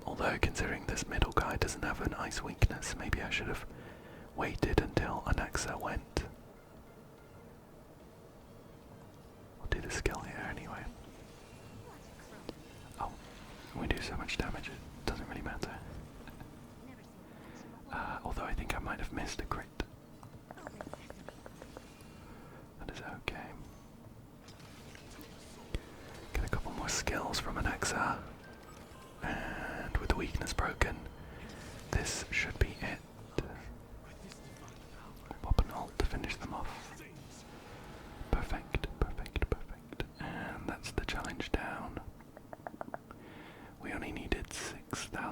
A: Although considering this middle guy doesn't have an ice weakness, maybe I should have waited until Anaxa went. I'll do the skill here anyway. Oh, we do so much damage it doesn't really matter. Although I think I might have missed a crit. That is okay. Get a couple more skills from Anaxa. And with the weakness broken, this should be it. Pop an ult to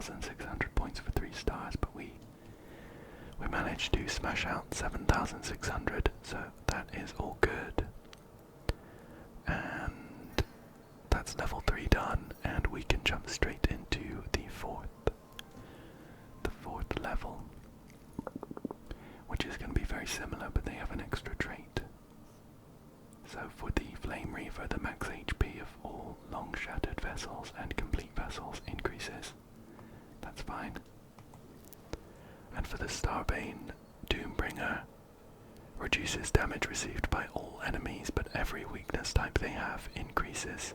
A: 7,600 points for 3 stars, but we managed to smash out 7,600, so that is all good. And that's level 3 done, and we can jump straight into the fourth level, which is going to be very similar, but they have an extra trait. So for the Flame Reaver, the max HP of all long shattered vessels and complete vessels increases. That's fine. And for the Starbane Doombringer, reduces damage received by all enemies, but every weakness type they have increases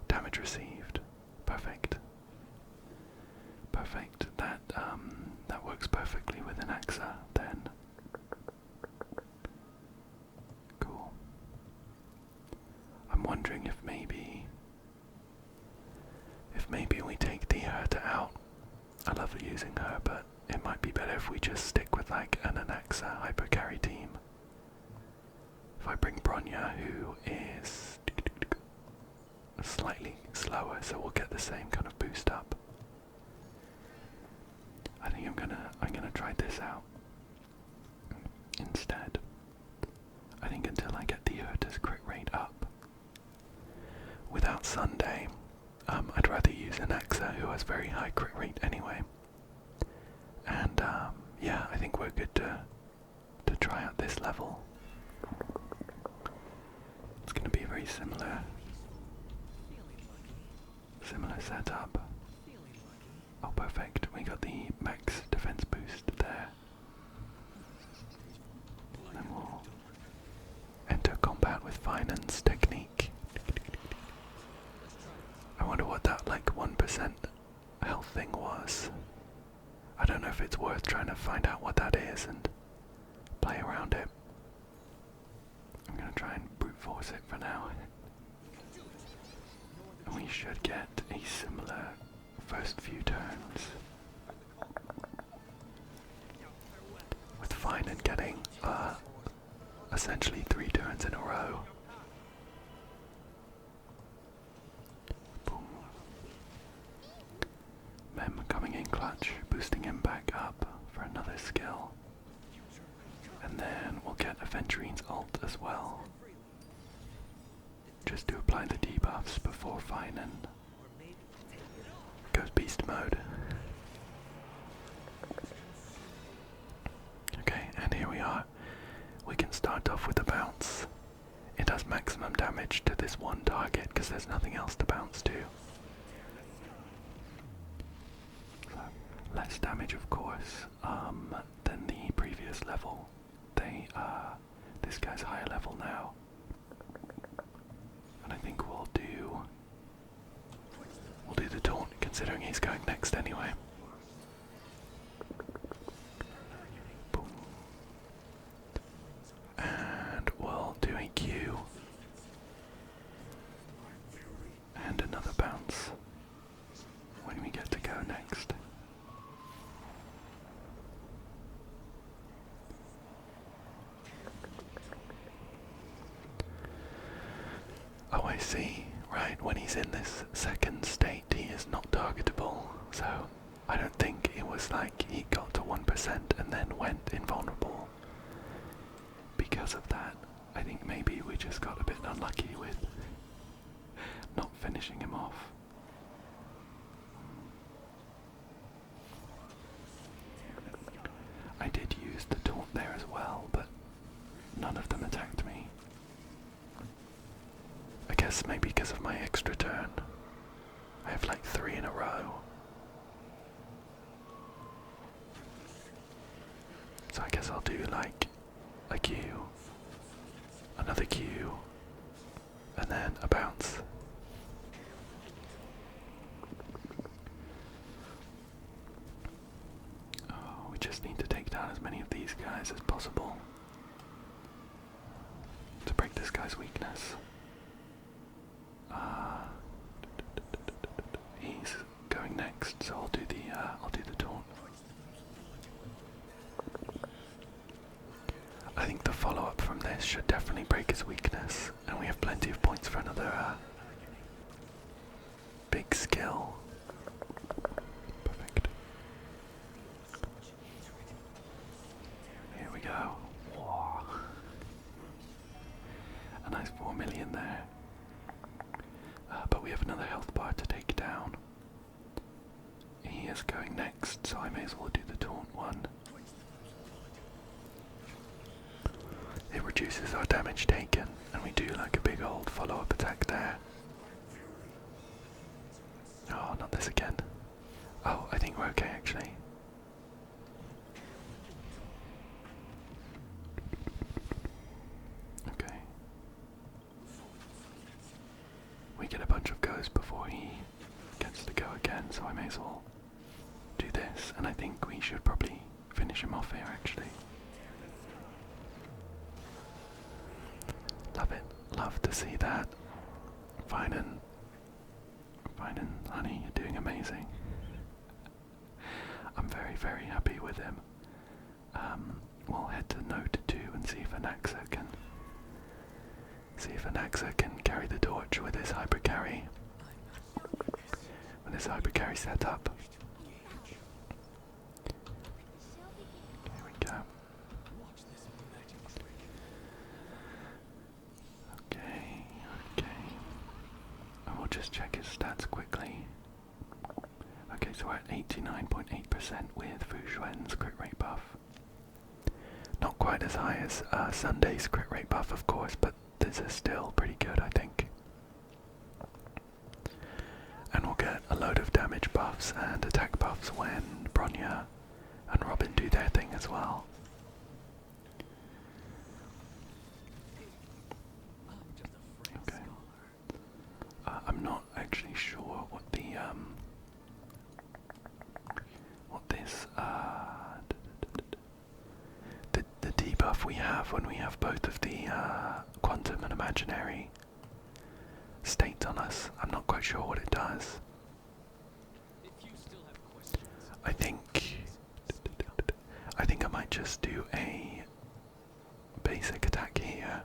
A: damage received. Perfect. Perfect. That works perfectly with an Axa then. Cool. I'm wondering if maybe we take the Herta out. I love using her, but it might be better if we just stick with like an Anaxa hypercarry team. If I bring Bronya, who is slightly slower, so we'll get the same kind of boost up. I think I'm gonna try this out instead. I think until I get the Herta's crit rate up. Without Sunday, I'd rather use an Axa who has very high crit rate anyway. And yeah, I think we're good to try out this level. It's going to be a very similar setup. Oh, perfect. We got the max defense boost there. And then we'll enter combat with Phainon's technique. I wonder what that like 1% health thing was. I don't know if it's worth trying to find out what that is and play around it. I'm gonna try and brute force it for now. And we should get a similar first few turns. With Phainon getting essentially 3 turns in a row. Boom. Mem coming in clutch, boosting him back up for another skill. And then we'll get Aventurine's ult as well. Just to apply the debuffs before Phainon goes beast mode. Okay, and here we are. We can start off with a bounce. It does maximum damage to this one target because there's nothing else to bounce to. So, less damage, of course, than the previous level. This guy's higher level now. And I think we'll do the taunt, considering he's going next anyway. Boom. And we'll do a Q. And another bounce when we get to go next. Oh, I see. Right, when he's in this second state, he is not targetable. So, I don't think it was like he got to 1% and then went invulnerable. Because of that, I think maybe we just got a bit unlucky with not finishing him off. I did use the taunt there as well, but none of them attacked me. I guess maybe because of my extra turn. I have like 3 in a row. So I guess I'll do like a Q, another Q, and then a bounce. Oh, we just need to take down as many of these guys as possible to break this guy's weakness. He's going next, so I'll do the taunt. I think the follow-up from this should definitely break his weakness, and we have plenty of points for another big skill. million there. But we have another health bar to take down. He is going next, so I may as well do the taunt one. It reduces our damage taken, and we do like a big old follow-up attack there. Oh, not this again. Oh, I think we're okay actually. Okay. We get a bunch of goes before he gets to go again, so I may as well do this, and I think we should probably finish him off here actually. Love it. Love to see that. Phainon, honey, you're doing amazing. I'm very, very happy with him. We'll head to Node 2 and see if Anaxa can carry the torch with his hyper carry. With his hyper carry set up. Here we go. Okay. And we'll just check his stats quickly. Okay, so we're at 89.8% with Fu Xuan's crit rate buff. Not quite as high as Sunday's crit rate buff, of course, but this is still pretty good, I think. And we'll get a load of damage buffs and attack buffs when Bronya and Robin do their thing as well. Okay. I'm not actually sure what the the debuff we have when we have both of the quantum and imaginary states on us. I'm not quite sure what it does. I think I might just do a basic attack here.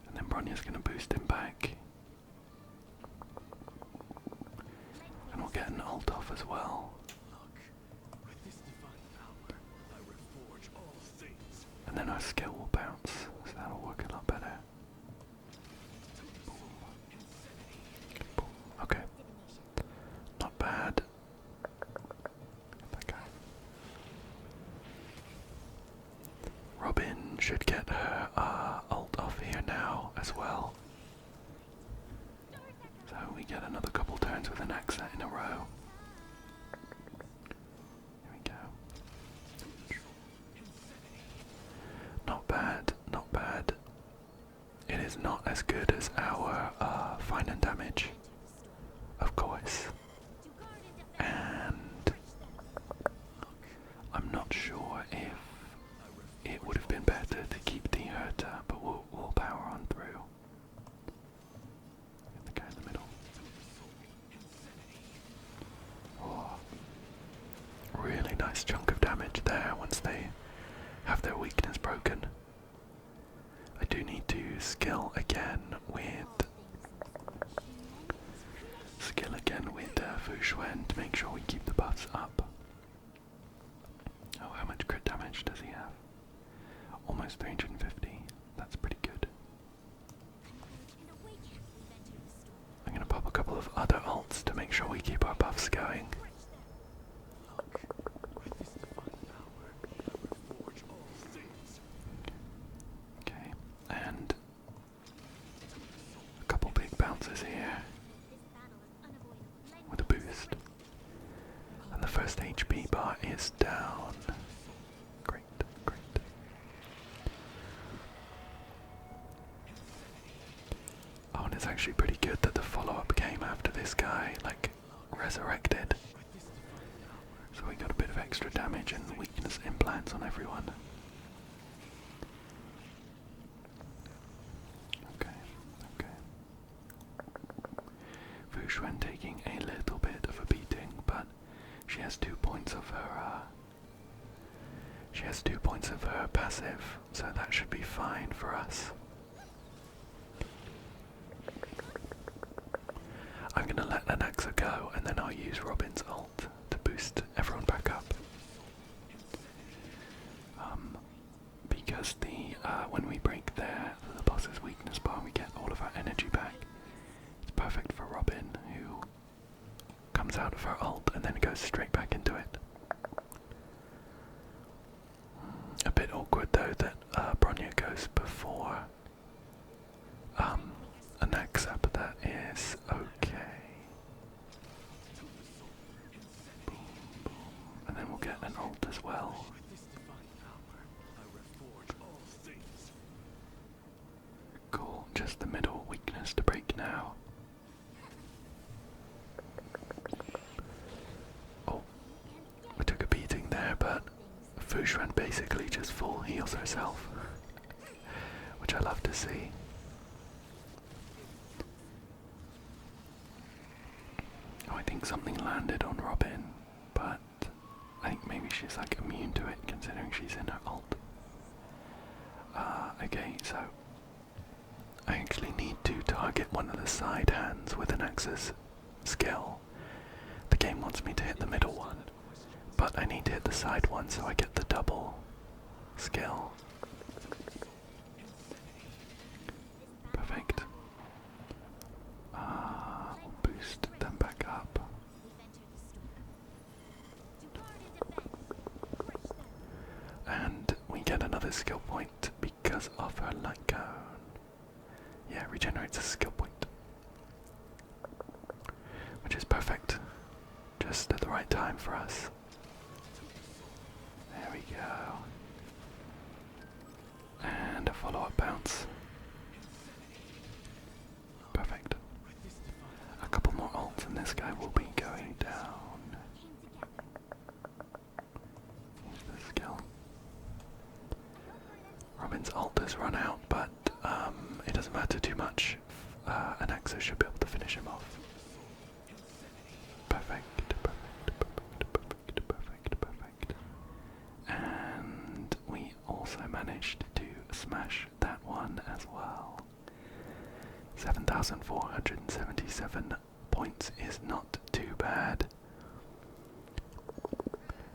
A: And then Bronya's gonna boost him back. And we'll get an ult off as well. And then our skill will bounce, so that'll work a lot better. Okay. Not bad. That guy. Robin should get her ult off here now as well. So we get another couple turns with an axe in a row. Here we go. Not bad, not bad. It is not as good as our Phainon damage, of course. And I'm not sure if it would have been better to keep the Herta, but we'll power on through. Get the guy in the middle. Oh, really nice chunk of damage there once they have their weakness broken. I do need to skill again with Fu Xuan to make sure we keep the buffs up. Oh, how much crit damage does he have? Almost 350. That's pretty good. I'm gonna pop a couple of other ults to make sure we keep our buffs going. Okay, and a couple big bounces here with a boost. And the first HP bar is down. Great, great. Oh, and it's actually pretty good that the follow-up came after this guy, like, resurrected. So we got a bit of extra damage and weakness implants on everyone. Okay, okay. Fu Xuan taking a little bit of a beating, but she has 2 points of her passive, so that should be fine for us. I'm gonna let Anaxa go, and then I'll use Robin's ult to boost everyone back up. Because when we break their boss's weakness bar, we get all of our energy back. It's perfect for Robin, who comes out of her ult and then goes straight back into it. A bit awkward though that Bronya goes before Anaxa, but that is okay. Boom, boom. And then we'll get an ult as well. Cool, just the middle weakness to break now. Oh, we took a beating there, but Phainon basically just full heals herself, which I love to see. Oh, I think something landed on Robin, but I think maybe she's like immune to it considering she's in her ult. Okay, so I actually need to target one of the side hands with an Axis skill. The game wants me to hit the middle one, but I need to hit the side one so I get the double skill. Perfect. We'll boost them back up. And we get another skill point because of her light cone. Yeah, regenerates a skill point. Which is perfect. Just at the right time for us. There we go. And a follow-up bounce. Perfect. A couple more ults and this guy will be going down. Use the skill. Robin's ult has run out, but it doesn't matter too much. Anaxa should be able to finish him off. Perfect, perfect. And we also managed to smash that one as well. 7,477 points is not too bad.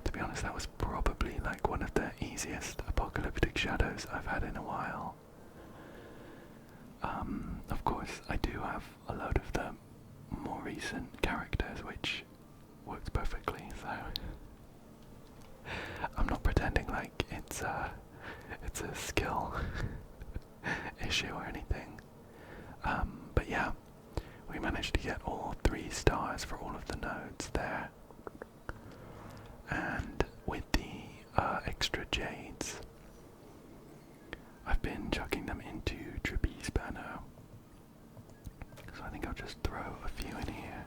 A: To be honest, that was probably like one of the easiest apocalyptic shadows I've had in a while. Of course, I do have a load of the more recent characters, which works perfectly, so I'm not pretending like it's a skill issue or anything. But yeah, we managed to get all 3 stars for all of the nodes there. And with the extra jades, I've been chucking them into Trapeze Banner. So I think I'll just throw a few in here.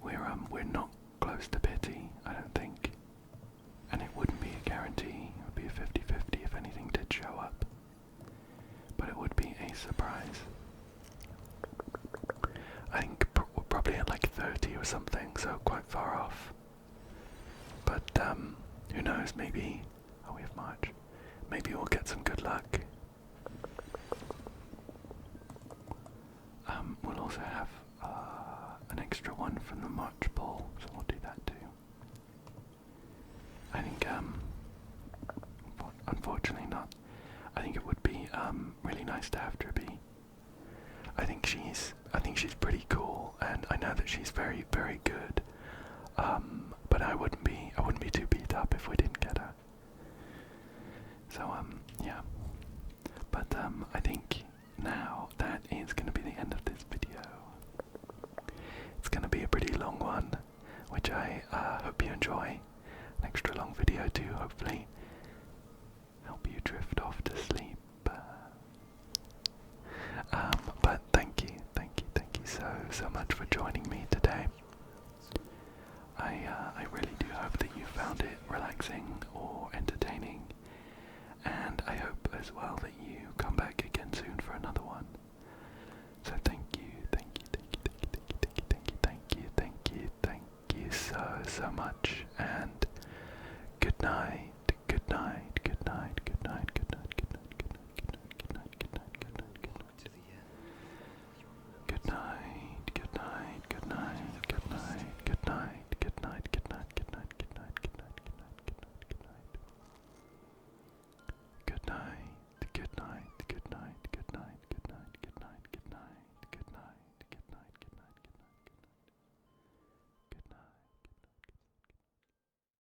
A: We're not close to pity, I don't think. And it wouldn't be a guarantee, it would be a 50-50 if anything did show up. But it would be a surprise. I think we're probably at like 30 or something, so quite far off. But who knows, maybe, oh we have March, maybe we'll get some good luck. We'll also have an extra one from the March poll, so we'll do that too. I think, unfortunately not. I think it would be really nice to have Drippy. I think she's pretty cool, and I know that she's very, very good. But I wouldn't be too beat up if we didn't get her. So yeah. But I think now that is going to be the end of this video. It's going to be a pretty long one, which I hope you enjoy. An extra long video to hopefully help you drift off to sleep. But thank you so much for joining me today. I really do hope that you found it relaxing or entertaining, and I hope as well that you come back again soon for another one. So thank you so much, and good night.